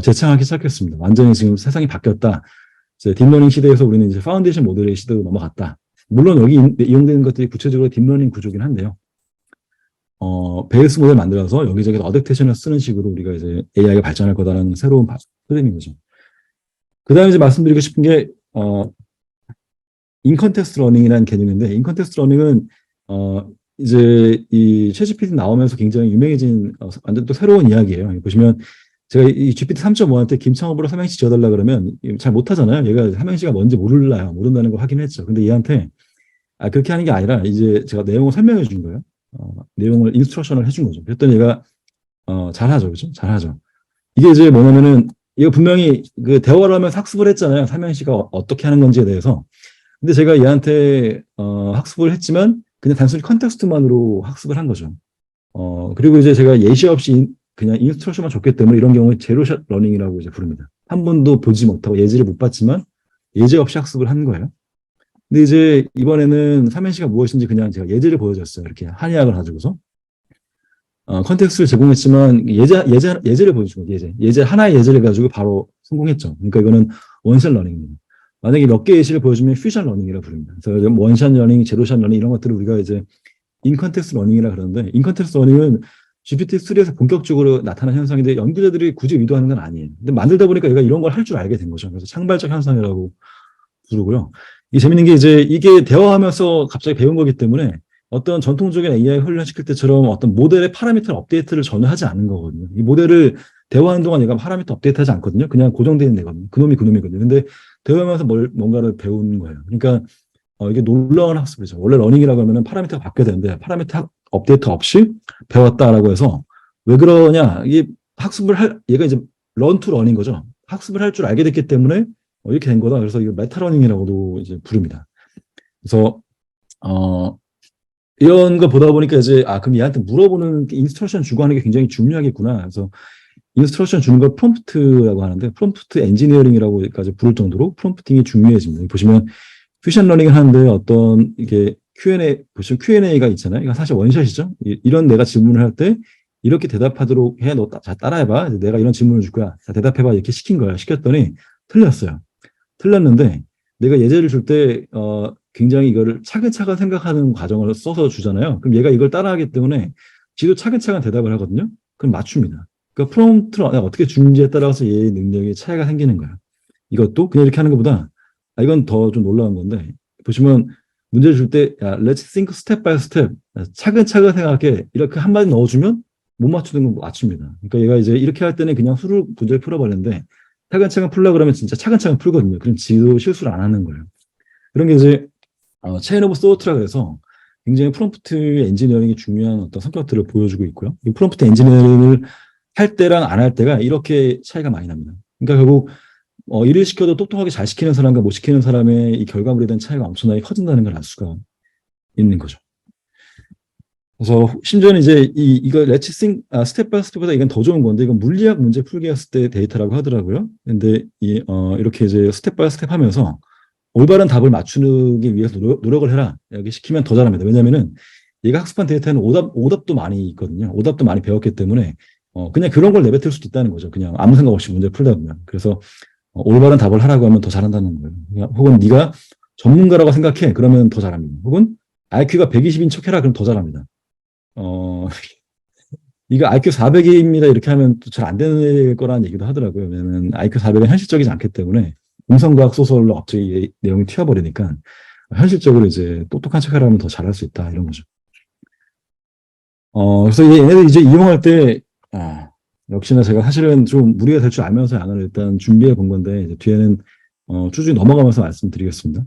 재창하기 시작했습니다. 완전히 지금 세상이 바뀌었다. 이제 딥러닝 시대에서 우리는 이제 파운데이션 모델의 시대로 넘어갔다. 물론 여기 이용되는 것들이 구체적으로 딥러닝 구조긴 한데요. 베이스 모델 만들어서 여기저기 어댑테이션을 쓰는 식으로 우리가 이제 AI가 발전할 거다라는 새로운 흐름인 거죠. 그 다음에 이제 말씀드리고 싶은 게, 인컨텍스트 러닝이라는 개념인데, 인컨텍스트 러닝은, 이제 이 챗GPT 나오면서 굉장히 유명해진, 완전 또 새로운 이야기예요. 보시면, 제가 이 GPT 3.5한테 김창업으로 삼행시 지어달라 그러면 잘 못하잖아요. 얘가 삼행시가 뭔지 모른다는 걸 확인했죠. 근데 얘한테, 그렇게 하는 게 아니라, 이제 제가 내용을 설명해 준 거예요. 내용을 인스트럭션을 해준 거죠. 그랬더니 얘가, 잘하죠. 그죠? 잘하죠. 이게 이제 뭐냐면은, 이거 분명히 그 대화를 하면서 학습을 했잖아요. 삼행시가 어떻게 하는 건지에 대해서. 근데 제가 얘한테 학습을 했지만 그냥 단순히 컨텍스트만으로 학습을 한 거죠. 그리고 이제 제가 예시 없이 그냥 인스트럭션만 줬기 때문에 이런 경우에 제로샷 러닝이라고 이제 부릅니다. 한 번도 보지 못하고 예지를 못 봤지만 예제 없이 학습을 한 거예요. 근데 이제 이번에는 삼행시가 무엇인지 그냥 제가 예제를 보여줬어요. 이렇게 한의학을 가지고서. 컨텍스트를 제공했지만 예제를 보여주고 예제 하나의 예제를 가지고 바로 성공했죠. 그러니까 이거는 원샷 러닝입니다. 만약에 몇 개의 예시를 보여주면 퓨전 러닝이라고 부릅니다. 그래서 원샷 러닝, 제로샷 러닝 이런 것들을 우리가 이제 인컨텍스트 러닝이라 그러는데, 인컨텍스트 러닝은 GPT-3에서 본격적으로 나타난 현상인데 연구자들이 굳이 의도하는 건 아니에요. 근데 만들다 보니까 얘가 이런 걸 할 줄 알게 된 거죠. 그래서 창발적 현상이라고 부르고요. 이게 재밌는 게 이제 이게 대화하면서 갑자기 배운 거기 때문에 어떤 전통적인 AI 훈련시킬 때처럼 어떤 모델의 파라미터 업데이트를 전혀 하지 않는 거거든요. 이 모델을 대화하는 동안 얘가 파라미터 업데이트 하지 않거든요. 그냥 고정되어 있는 애거든요. 그놈이거든요. 근데 대화하면서 뭔가를 배우는 거예요. 그러니까 이게 놀라운 학습이죠. 원래 러닝이라고 하면은 파라미터가 바뀌어야 되는데 파라미터 업데이트 없이 배웠다라고 해서, 왜 그러냐? 이게 얘가 이제 런 투 런인 거죠. 학습을 할 줄 알게 됐기 때문에 이렇게 된 거다. 그래서 이거 메타 러닝이라고도 이제 부릅니다. 그래서 이런 거 보다 보니까 이제 그럼 얘한테 물어보는 인스트럭션 주고 하는 게 굉장히 중요하겠구나. 그래서 인스트럭션 주는 걸 프롬프트라고 하는데, 프롬프트 엔지니어링이라고까지 부를 정도로 프롬프팅이 중요해집니다. 보시면 퓨전 러닝을 하는데 어떤 이게 보시면 Q&A가 있잖아요. 이거 사실 원샷이죠. 이런 내가 질문을 할 때 이렇게 대답하도록 해. 너 자, 따라해봐. 내가 이런 질문을 줄 거야. 자, 대답해봐. 이렇게 시킨 거야. 시켰더니 틀렸어요. 틀렸는데 내가 예제를 줄 때 굉장히 이거를 차근차근 생각하는 과정을 써서 주잖아요. 그럼 얘가 이걸 따라하기 때문에 지도 차근차근 대답을 하거든요. 그럼 맞춥니다. 그러니까 프롬프트를 어떻게 주는지에 따라서 얘의 능력이 차이가 생기는 거예요. 이것도 그냥 이렇게 하는 것보다, 이건 더 좀 놀라운 건데, 보시면 문제를 줄 때, let's think step by step. 차근차근 생각해. 이렇게 한마디 넣어주면 못 맞추는 건 맞춥니다. 그러니까 얘가 이제 이렇게 할 때는 그냥 수를 문제를 풀어버리는데, 차근차근 풀려고 그러면 진짜 차근차근 풀거든요. 그럼 지도 실수를 안 하는 거예요. 그런 게 이제, 체인 오브 소트라 그래서 굉장히 프롬프트 엔지니어링이 중요한 어떤 성격들을 보여주고 있고요. 이 프롬프트 엔지니어링을 할 때랑 안 할 때가 이렇게 차이가 많이 납니다. 그러니까 결국 일을 시켜도 똑똑하게 잘 시키는 사람과 못 시키는 사람의 이 결과물에 대한 차이가 엄청나게 커진다는 걸 알 수가 있는 거죠. 그래서 심지어는 이제 이거 레치싱 스텝 바이 스텝보다 이건 더 좋은 건데, 이건 물리학 문제 풀기 했을 때 데이터라고 하더라고요. 근데 이렇게 이제 스텝 바이 스텝 하면서 올바른 답을 맞추기 위해서 노력을 해라. 여기 시키면 더 잘합니다. 왜냐면은 얘가 학습한 데이터에는 오답도 많이 있거든요. 오답도 많이 배웠기 때문에 그냥 그런 걸 내뱉을 수도 있다는 거죠. 그냥 아무 생각 없이 문제를 풀다 보면. 그래서 올바른 답을 하라고 하면 더 잘한다는 거예요. 혹은 네가 전문가라고 생각해. 그러면 더 잘합니다. 혹은 IQ가 120인 척해라. 그럼 더 잘합니다. 어, 이거 IQ 400입니다. 이렇게 하면 또 잘 안 되는 거라는 얘기도 하더라고요. 왜냐면 IQ 400은 현실적이지 않기 때문에 공상과학 소설로 갑자기 내용이 튀어버리니까 현실적으로 이제 똑똑한 척하라 하면 더 잘할 수 있다. 이런 거죠. 그래서 얘네들 이제 이용할 때, 역시나 제가 사실은 좀 무리가 될 줄 알면서 양을 일단 준비해 본 건데, 이제 뒤에는, 쭉쭉 넘어가면서 말씀드리겠습니다.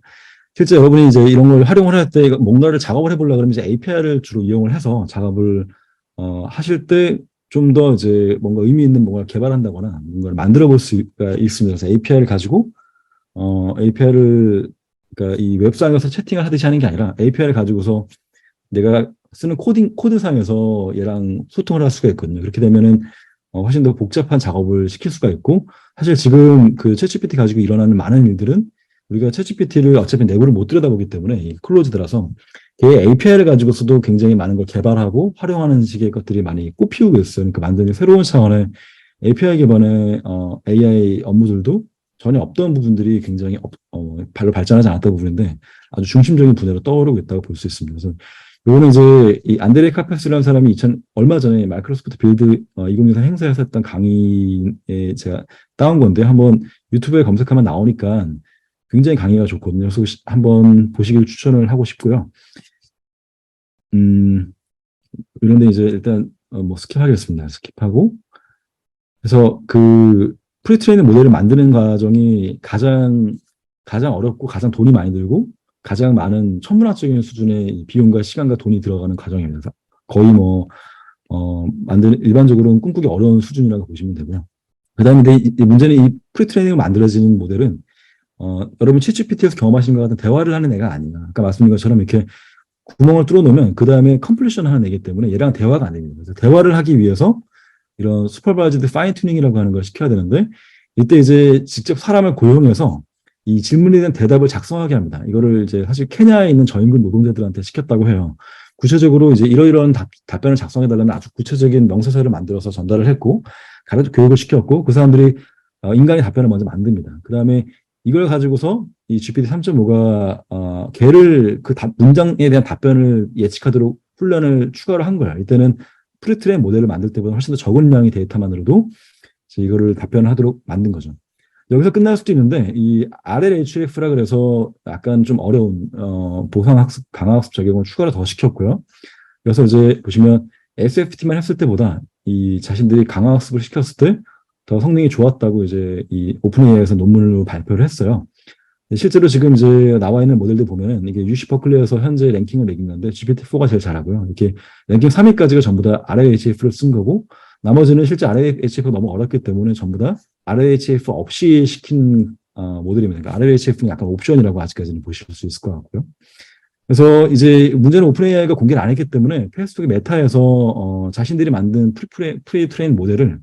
실제 여러분이 이제 이런 걸 활용을 할 때 뭔가를 작업을 해보려고 그러면 이제 API를 주로 이용을 해서 작업을, 하실 때 좀 더 이제 뭔가 의미 있는 뭔가를 개발한다거나 뭔가를 만들어 볼 수가 있습니다. 그래서 API를 가지고, API를, 그러니까 이 웹상에서 채팅을 하듯이 하는 게 아니라 API를 가지고서 내가 쓰는 코드상에서 얘랑 소통을 할 수가 있거든요. 그렇게 되면은 훨씬 더 복잡한 작업을 시킬 수가 있고, 사실 지금 그 챗GPT 가지고 일어나는 많은 일들은 우리가 챗GPT를 어차피 내부를 못 들여다보기 때문에 클로즈드라서 걔 API를 가지고서도 굉장히 많은 걸 개발하고 활용하는 식의 것들이 많이 꽃피우고 있어요. 그러니까 만드는 새로운 차원의 API 기반의 AI 업무들도 전혀 없던 부분들이 굉장히 별로 발전하지 않았던 부분인데 아주 중심적인 분야로 떠오르고 있다고 볼 수 있습니다. 그래서 이거는 이제 이 안드레 카페스라는 사람이 얼마 전에 마이크로소프트 빌드 2023 행사에서 했던 강의에 제가 따온 건데 한번 유튜브에 검색하면 나오니까 굉장히 강의가 좋거든요. 그래서 한번 보시길 추천을 하고 싶고요. 그런데 이제 일단 뭐 스킵하겠습니다. 스킵하고. 그래서 그 프리트레이닝 모델을 만드는 과정이 가장 어렵고 가장 돈이 많이 들고 가장 많은 천문학적인 수준의 비용과 시간과 돈이 들어가는 과정이면서 거의 일반적으로는 꿈꾸기 어려운 수준이라고 보시면 되고요. 그 다음에 이 문제는 이 프리트레이닝을 만들어지는 모델은, 여러분 챗GPT에서 경험하신 것 같은 대화를 하는 애가 아니야. 아까 말씀드린 것처럼 이렇게 구멍을 뚫어 놓으면 그 다음에 컴플리션 하는 애기 때문에 얘랑 대화가 안 됩니다. 그래서 대화를 하기 위해서 이런 슈퍼바이즈드 파인 튜닝이라고 하는 걸 시켜야 되는데 이때 이제 직접 사람을 고용해서 이 질문에 대한 대답을 작성하게 합니다. 이거를 이제 사실 케냐에 있는 저임금 노동자들한테 시켰다고 해요. 구체적으로 이제 이러이러한 답변을 작성해달라는 아주 구체적인 명세서를 만들어서 전달을 했고, 교육을 시켰고, 그 사람들이 인간의 답변을 먼저 만듭니다. 그 다음에 이걸 가지고서 이 GPT 3.5가 걔를 문장에 대한 답변을 예측하도록 훈련을 추가를 한 거예요. 이때는 프리트레인 모델을 만들 때보다 훨씬 더 적은 양의 데이터만으로도 이거를 답변을 하도록 만든 거죠. 여기서 끝날 수도 있는데 이 RLHF라 그래서 약간 좀 어려운 보상학습, 강화학습 적용을 추가로 더 시켰고요. 그래서 이제 보시면 SFT만 했을 때보다 이 자신들이 강화학습을 시켰을 때 더 성능이 좋았다고 이제 이 오픈AI에서 논문으로 발표를 했어요. 실제로 지금 이제 나와 있는 모델들 보면은 이게 UC 버클리에서 현재 랭킹을 매기는데 GPT-4가 제일 잘하고요. 이렇게 랭킹 3위까지가 전부 다 RLHF를 쓴 거고 나머지는 실제 RLHF가 너무 어렵기 때문에 전부 다 RLHF 없이 시킨 모델입니다. 그러니까 RLHF는 약간 옵션이라고 아직까지는 보실 수 있을 것 같고요. 그래서 이제 문제는 오픈AI가 공개를 안 했기 때문에 페이스북의 메타에서 자신들이 만든 프리트레인 모델을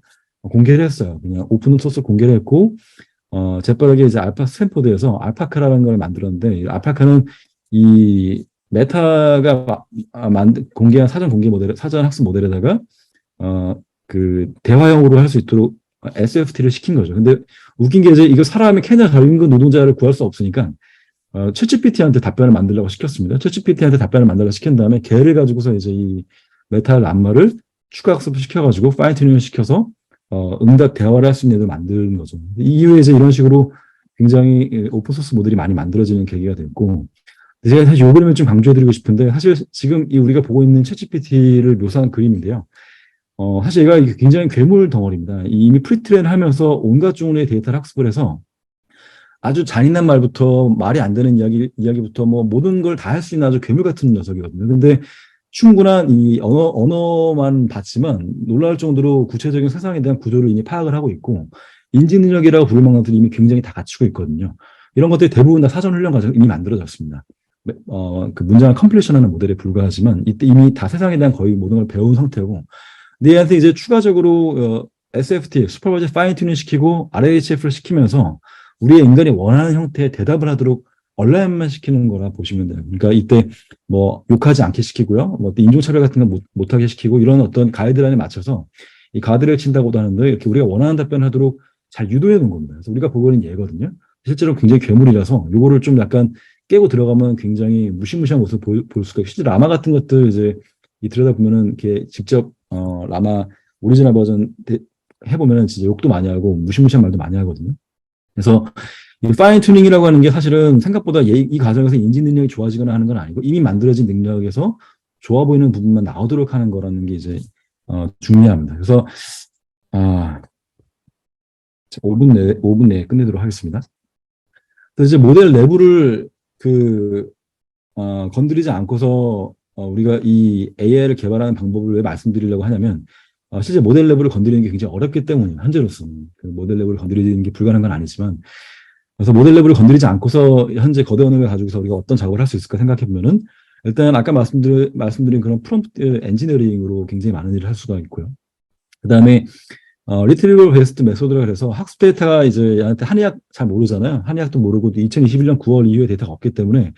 공개를 했어요. 그냥 오픈 소스 공개를 했고 재빠르게 이제 알파 스탠포드에서 알파카라는 걸 만들었는데 이 알파카는 이 메타가 공개한 사전 학습 모델에다가 그 대화형으로 할 수 있도록 SFT를 시킨 거죠. 근데 웃긴 게 이제 이거 사람의 케냐 저임금 노동자를 구할 수 없으니까 챗GPT한테 답변을 만들려고 시켰습니다. 챗GPT한테 답변을 만들려고 시킨 다음에 걔를 가지고서 이제 이 메타 람마를 추가 학습을 시켜가지고 파인 튜닝을 시켜서 응답 대화를 할 수 있는 애들 만드는 거죠. 이후에 이제 이런 식으로 굉장히 오픈소스 모델이 많이 만들어지는 계기가 됐고, 제가 사실 이 그림을 좀 강조해드리고 싶은데, 사실 지금 우리가 보고 있는 챗GPT를 묘사한 그림인데요. 사실 얘가 굉장히 괴물 덩어리입니다. 이미 프리트레인 하면서 온갖 종류의 데이터를 학습을 해서 아주 잔인한 말부터 말이 안 되는 이야기부터 뭐 모든 걸 다 할 수 있는 아주 괴물 같은 녀석이거든요. 근데 충분한 이 언어만 봤지만 놀라울 정도로 구체적인 세상에 대한 구조를 이미 파악을 하고 있고 인지 능력이라고 부를 만한 것들이 이미 굉장히 다 갖추고 있거든요. 이런 것들이 대부분 다 사전 훈련 과정 이미 만들어졌습니다. 그 문장을 컴플리션하는 모델에 불과하지만 이때 이미 다 세상에 대한 거의 모든 걸 배운 상태고 얘한테 이제 추가적으로 SFT, 슈퍼바이저 파인 튜닝 시키고 RLHF를 시키면서 우리의 인간이 원하는 형태의 대답을 하도록 얼라인만 시키는 거라 보시면 돼요. 그러니까 이때 뭐 욕하지 않게 시키고요. 뭐 인종차별 같은 거 못하게 시키고 이런 어떤 가이드라인에 맞춰서 이 가드를 친다고도 하는데 이렇게 우리가 원하는 답변을 하도록 잘 유도해 놓은 겁니다. 그래서 우리가 보고 있는 예거든요. 실제로 굉장히 괴물이라서 요거를 좀 약간 깨고 들어가면 굉장히 무시무시한 모습을 볼 수가 있어요. 실제 라마 같은 것들 이제 들여다보면은 이렇게 직접 라마 오리지널 버전 해보면은 진짜 욕도 많이 하고 무시무시한 말도 많이 하거든요. 그래서 이 파인 튜닝이라고 하는 게 사실은 생각보다 이 과정에서 인지 능력이 좋아지거나 하는 건 아니고 이미 만들어진 능력에서 좋아 보이는 부분만 나오도록 하는 거라는 게 이제 중요합니다. 그래서 5분 내에 끝내도록 하겠습니다. 그래서 이제 모델 내부를 건드리지 않고서 우리가 이 AI를 개발하는 방법을 왜 말씀드리려고 하냐면 실제 모델 내부를 건드리는 게 굉장히 어렵기 때문에 현재로서는 그 모델 내부를 건드리는 게 불가능한 건 아니지만 그래서 모델 내부를 건드리지 않고서 현재 거대한 능력을 가지고서 우리가 어떤 작업을 할 수 있을까 생각해 보면은 일단 아까 말씀드린 그런 프롬프트 엔지니어링으로 굉장히 많은 일을 할 수가 있고요. 그 다음에 리트리버 베스트 메소드라 그래서 학습 데이터가 이제 얘한테 한의학 잘 모르잖아요. 한의학도 모르고 2021년 9월 이후에 데이터가 없기 때문에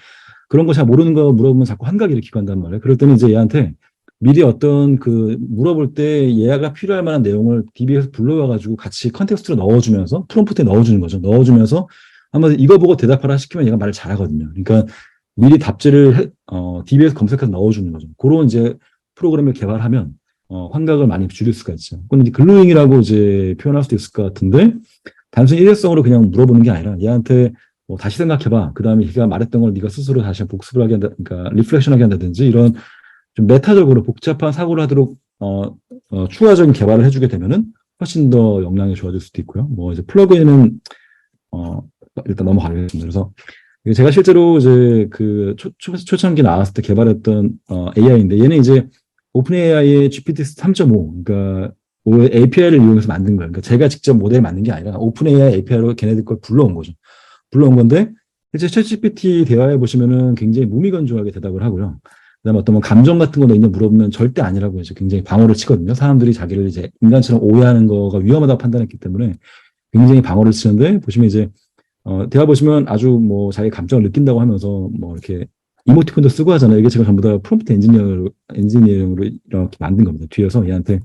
그런 거 잘 모르는 거 물어보면 자꾸 환각이 일으키고 한단 말이에요. 그럴 때는 이제 얘한테 미리 어떤 물어볼 때 얘가 필요할 만한 내용을 DB에서 불러와가지고 같이 컨텍스트로 넣어주면서 프롬프트에 넣어주는 거죠. 넣어주면서 한번 이거 보고 대답하라 시키면 얘가 말을 잘하거든요. 그러니까 미리 답지를 DB에서 검색해서 넣어주는 거죠. 그런 이제 프로그램을 개발하면 환각을 많이 줄일 수가 있죠. 그건 이제 글루잉이라고 이제 표현할 수도 있을 것 같은데 단순히 일회성으로 그냥 물어보는 게 아니라 얘한테 다시 생각해봐. 그 다음에 얘가 말했던 걸 네가 스스로 다시 복습을 하게 한다, 그러니까 리플렉션하게 한다든지 이런 좀 메타적으로 복잡한 사고를 하도록 추가적인 개발을 해주게 되면은 훨씬 더 역량이 좋아질 수도 있고요. 뭐 이제 플러그인은 일단 넘어가겠습니다. 그래서 제가 실제로 이제 초창기 나왔을 때 개발했던 AI인데 얘는 이제 오픈 AI의 GPT 3.5 그러니까 API를 이용해서 만든 거예요. 그러니까 제가 직접 모델 만든 게 아니라 오픈 AI API로 걔네들 걸 불러온 거죠. 불러온 건데 실제 챗GPT 대화해 보시면은 굉장히 무미건조하게 대답을 하고요. 그다음에 어떤 감정 같은 거 있냐 물어보면 절대 아니라고 해서 굉장히 방어를 치거든요. 사람들이 자기를 이제 인간처럼 오해하는 거가 위험하다고 판단했기 때문에 굉장히 방어를 치는데 보시면 이제 대화 보시면 아주 뭐 자기 감정을 느낀다고 하면서 뭐 이렇게 이모티콘도 쓰고 하잖아요. 이게 제가 전부 다 프롬프트 엔지니어링으로 이렇게 만든 겁니다. 뒤에서 얘한테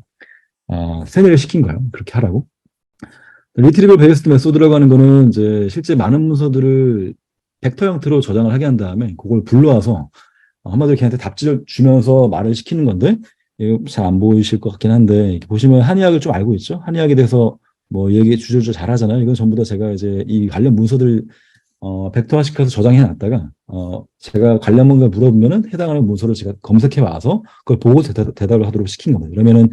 세뇌를 시킨 거예요. 그렇게 하라고. 리트리버 베이스드 메소드라고 하는 거는 이제 실제 많은 문서들을 벡터 형태로 저장을 하게 한 다음에 그걸 불러와서 한마디로 걔한테 답지를 주면서 말을 시키는 건데 이거 잘 안 보이실 것 같긴 한데 보시면 한의학을 좀 알고 있죠. 한의학에 대해서 뭐 얘기 주저주저 잘 하잖아요. 이건 전부 다 제가 이제 이 관련 문서들 벡터화 시켜서 저장해 놨다가 제가 관련 뭔가 물어보면은 해당하는 문서를 제가 검색해 와서 그걸 보고 대답을 하도록 시킨 겁니다. 그러면은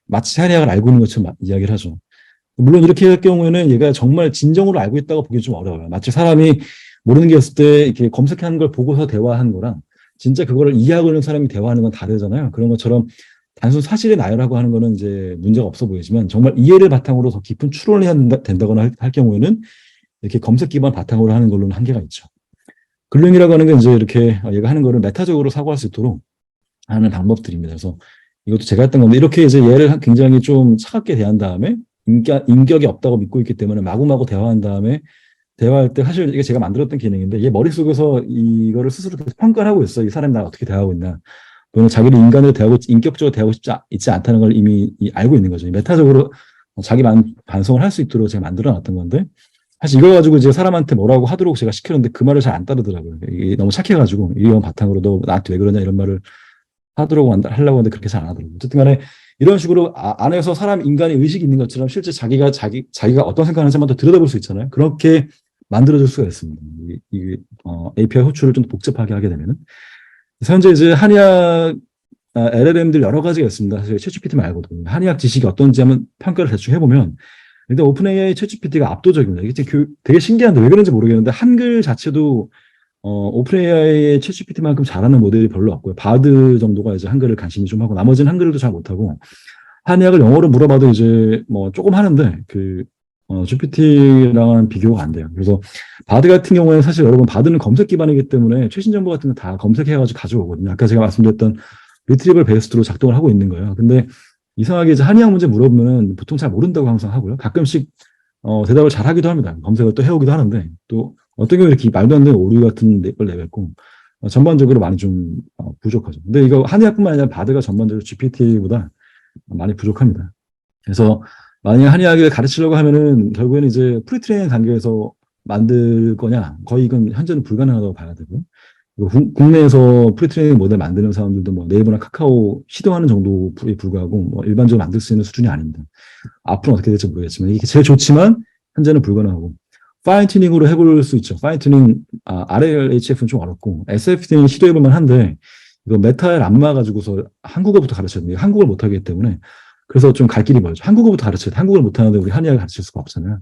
마치 한의학을 알고 있는 것처럼 이야기를 하죠. 물론 이렇게 할 경우에는 얘가 정말 진정으로 알고 있다고 보기 좀 어려워요. 마치 사람이 모르는 게 있을 때 이렇게 검색하는 걸 보고서 대화하는 거랑 진짜 그거를 이해하고 있는 사람이 대화하는 건 다르잖아요. 그런 것처럼 단순 사실에 나열하고 하는 거는 이제 문제가 없어 보이지만 정말 이해를 바탕으로 더 깊은 추론을 해야 된다거나 할 경우에는 이렇게 검색 기반 바탕으로 하는 걸로는 한계가 있죠. 글루잉이라고 하는 게 이제 이렇게 얘가 하는 거를 메타적으로 사고할 수 있도록 하는 방법들입니다. 그래서 이것도 제가 했던 건데 이렇게 이제 얘를 굉장히 좀 차갑게 대한 다음에 인격이 없다고 믿고 있기 때문에 마구마구 대화한 다음에 대화할 때 사실 이게 제가 만들었던 기능인데 얘 머릿속에서 이거를 스스로 계속 평가를 하고 있어. 이 사람이 나랑 어떻게 대화하고 있나. 또는 자기를 인간으로 대하고 인격적으로 대하고 있지 않다는 걸 이미 알고 있는 거죠. 메타적으로 자기 반성을 할 수 있도록 제가 만들어 놨던 건데 사실 이거 가지고 이제 사람한테 뭐라고 하도록 제가 시켰는데 그 말을 잘 안 따르더라고요. 이게 너무 착해가지고 이런 바탕으로 너 나한테 왜 그러냐 이런 말을 하려고 하는데 그렇게 잘 안 하더라고요. 어쨌든 간에 이런 식으로 안에서 인간이 의식이 있는 것처럼 실제 자기가 어떤 생각하는지 한번 더 들여다볼 수 있잖아요. 그렇게 만들어줄 수가 있습니다. API 호출을 좀 복잡하게 하게 되면은. 현재 이제 한의학 LLM들 여러 가지가 있습니다. 사실 챗GPT 말고도 한의학 지식이 어떤지 한번 평가를 대충 해보면 일단 오픈AI 챗GPT가 압도적입니다. 이게 되게 신기한데 왜 그런지 모르겠는데 한글 자체도 오픈AI의 챗GPT만큼 잘하는 모델이 별로 없고요. 바드 정도가 이제 한글을 간신히 좀 하고 나머지는 한글도 잘 못하고 한의학을 영어로 물어봐도 이제 뭐 조금 하는데 GPT랑은 비교가 안 돼요. 그래서 바드 같은 경우에는 사실 여러분 바드는 검색 기반이기 때문에 최신 정보 같은 거 다 검색해가지고 가져오거든요. 아까 제가 말씀드렸던 리트리버 베이스로 작동을 하고 있는 거예요. 근데 이상하게 이제 한의학 문제 물어보면은 보통 잘 모른다고 항상 하고요. 가끔씩 대답을 잘 하기도 합니다. 검색을 또 해오기도 하는데 또 어떤 경우 이렇게 말도 안 되는 오류 같은 걸 내뱉고 전반적으로 많이 좀 부족하죠. 근데 이거 한의학뿐만 아니라 바드가 전반적으로 GPT보다 많이 부족합니다. 그래서 만약 한의학을 가르치려고 하면은 결국에는 이제 프리트레이닝 단계에서 만들 거냐? 거의 이건 현재는 불가능하다고 봐야 되고. 그리고 국내에서 프리트레이닝 모델 만드는 사람들도 뭐 네이버나 카카오 시도하는 정도에 불구하고 뭐 일반적으로 만들 수 있는 수준이 아닙니다. 앞으로는 어떻게 될지 모르겠지만 이게 제일 좋지만 현재는 불가능하고 파인튜닝으로 해볼 수 있죠. 파인튜닝 RLHF는 좀 어렵고 SFT는 시도해볼만 한데 이거 메타엘 안 맞아가지고서 한국어부터 가르쳐야 됩니다. 한국어를 못하기 때문에 그래서 좀 갈 길이 멀죠. 한국어부터 가르쳐야 돼. 한국어를 못하는데 우리 한의학을 가르칠 수가 없잖아요.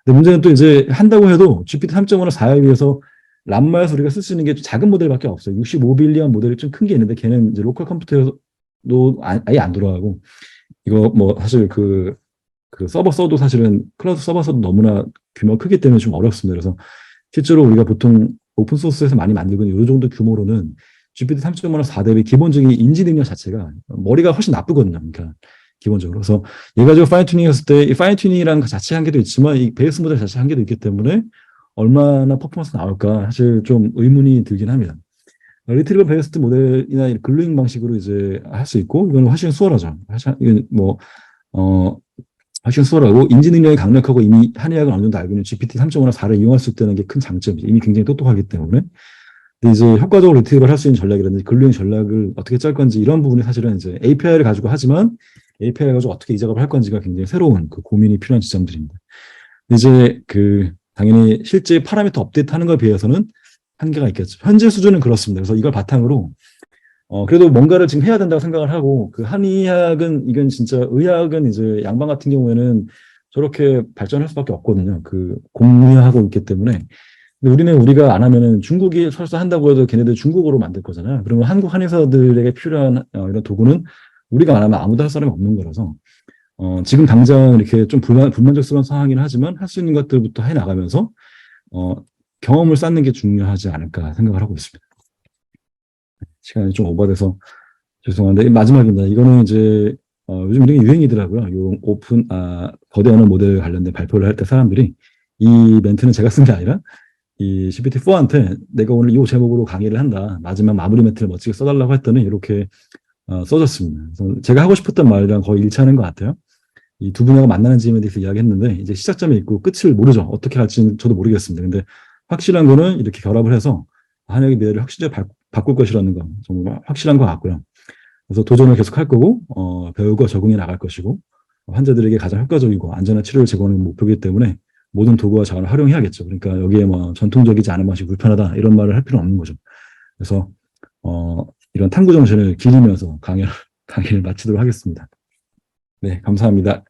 근데 문제는 또 이제 한다고 해도 GPT 3.5나 4에 비해서 람마에서 우리가 쓸 수 있는 게 좀 작은 모델밖에 없어요. 65빌리언 모델이 좀 큰 게 있는데 걔는 이제 로컬 컴퓨터에서도 아예 안 돌아가고 이거 뭐 사실 그 서버 써도 사실은 클라우드 서버 써도 너무나 규모가 크기 때문에 좀 어렵습니다. 그래서 실제로 우리가 보통 오픈소스에서 많이 만들고 있는 이 정도 규모로는 GPT 3.5나 4 대비 기본적인 인지 능력 자체가 머리가 훨씬 나쁘거든요. 그러니까 기본적으로. 그래서 얘 가지고 파인튜닝 했을 때 이 파인튜닝이라는 그 자체 한계도 있지만 이 베이스 모델 자체 한계도 있기 때문에 얼마나 퍼포먼스 나올까 사실 좀 의문이 들긴 합니다. 리트리버 베이스드 모델이나 글루잉 방식으로 이제 할 수 있고 이건 훨씬 수월하죠. 이건 뭐 훨씬 수월하고 인지 능력이 강력하고 이미 한의학을 어느 정도 알고 있는 GPT 3.5나 4를 이용할 수 있다는 게 큰 장점이죠. 이미 굉장히 똑똑하기 때문에. 근데 이제 효과적으로 리트리버를 할 수 있는 전략이라든지 글루잉 전략을 어떻게 짤 건지 이런 부분이 사실은 이제 API를 가지고 하지만 API를 가지고 어떻게 이 작업을 할 건지가 굉장히 새로운 그 고민이 필요한 지점들입니다. 이제 당연히 실제 파라미터 업데이트하는 것에 비해서는 한계가 있겠죠. 현재 수준은 그렇습니다. 그래서 이걸 바탕으로 그래도 뭔가를 지금 해야 된다고 생각을 하고 그 한의학은 이건 진짜 의학은 이제 양방 같은 경우에는 저렇게 발전할 수밖에 없거든요. 공유하고 있기 때문에. 근데 우리가 안 하면은 중국이 설사 한다고 해도 걔네들 중국어로 만들 거잖아요. 그러면 한국 한의사들에게 필요한 이런 도구는 우리가 안 하면 아무도 할 사람이 없는 거라서 지금 당장 이렇게 좀 불만족스러운 상황이긴 하지만 할 수 있는 것들부터 해 나가면서 경험을 쌓는 게 중요하지 않을까 생각을 하고 있습니다. 시간이 좀 오버돼서 죄송한데 마지막입니다. 이거는 이제 요즘 이런 게 유행이더라고요. 요 거대 언어 모델 관련된 발표를 할 때 사람들이 이 멘트는 제가 쓴 게 아니라 이 GPT-4한테 내가 오늘 이 제목으로 강의를 한다. 마지막 마무리 멘트를 멋지게 써달라고 했더니 이렇게 써줬습니다. 그래서 제가 하고 싶었던 말이랑 거의 일치하는 것 같아요. 이 두 분야가 만나는 지점에 대해서 이야기했는데 이제 시작점이 있고 끝을 모르죠. 어떻게 할지는 저도 모르겠습니다. 근데 확실한 거는 이렇게 결합을 해서 한약의 미래를 확실하게 바꿀 것이라는 건 정말 확실한 것 같고요. 그래서 도전을 계속 할 거고 배우고 적응해 나갈 것이고 환자들에게 가장 효과적이고 안전한 치료를 제공하는 목표이기 때문에 모든 도구와 자원을 활용해야겠죠. 그러니까 여기에 뭐 전통적이지 않은 맛이 불편하다 이런 말을 할 필요는 없는 거죠. 그래서 이런 탐구 정신을 기리면서 강의를 마치도록 하겠습니다. 네, 감사합니다.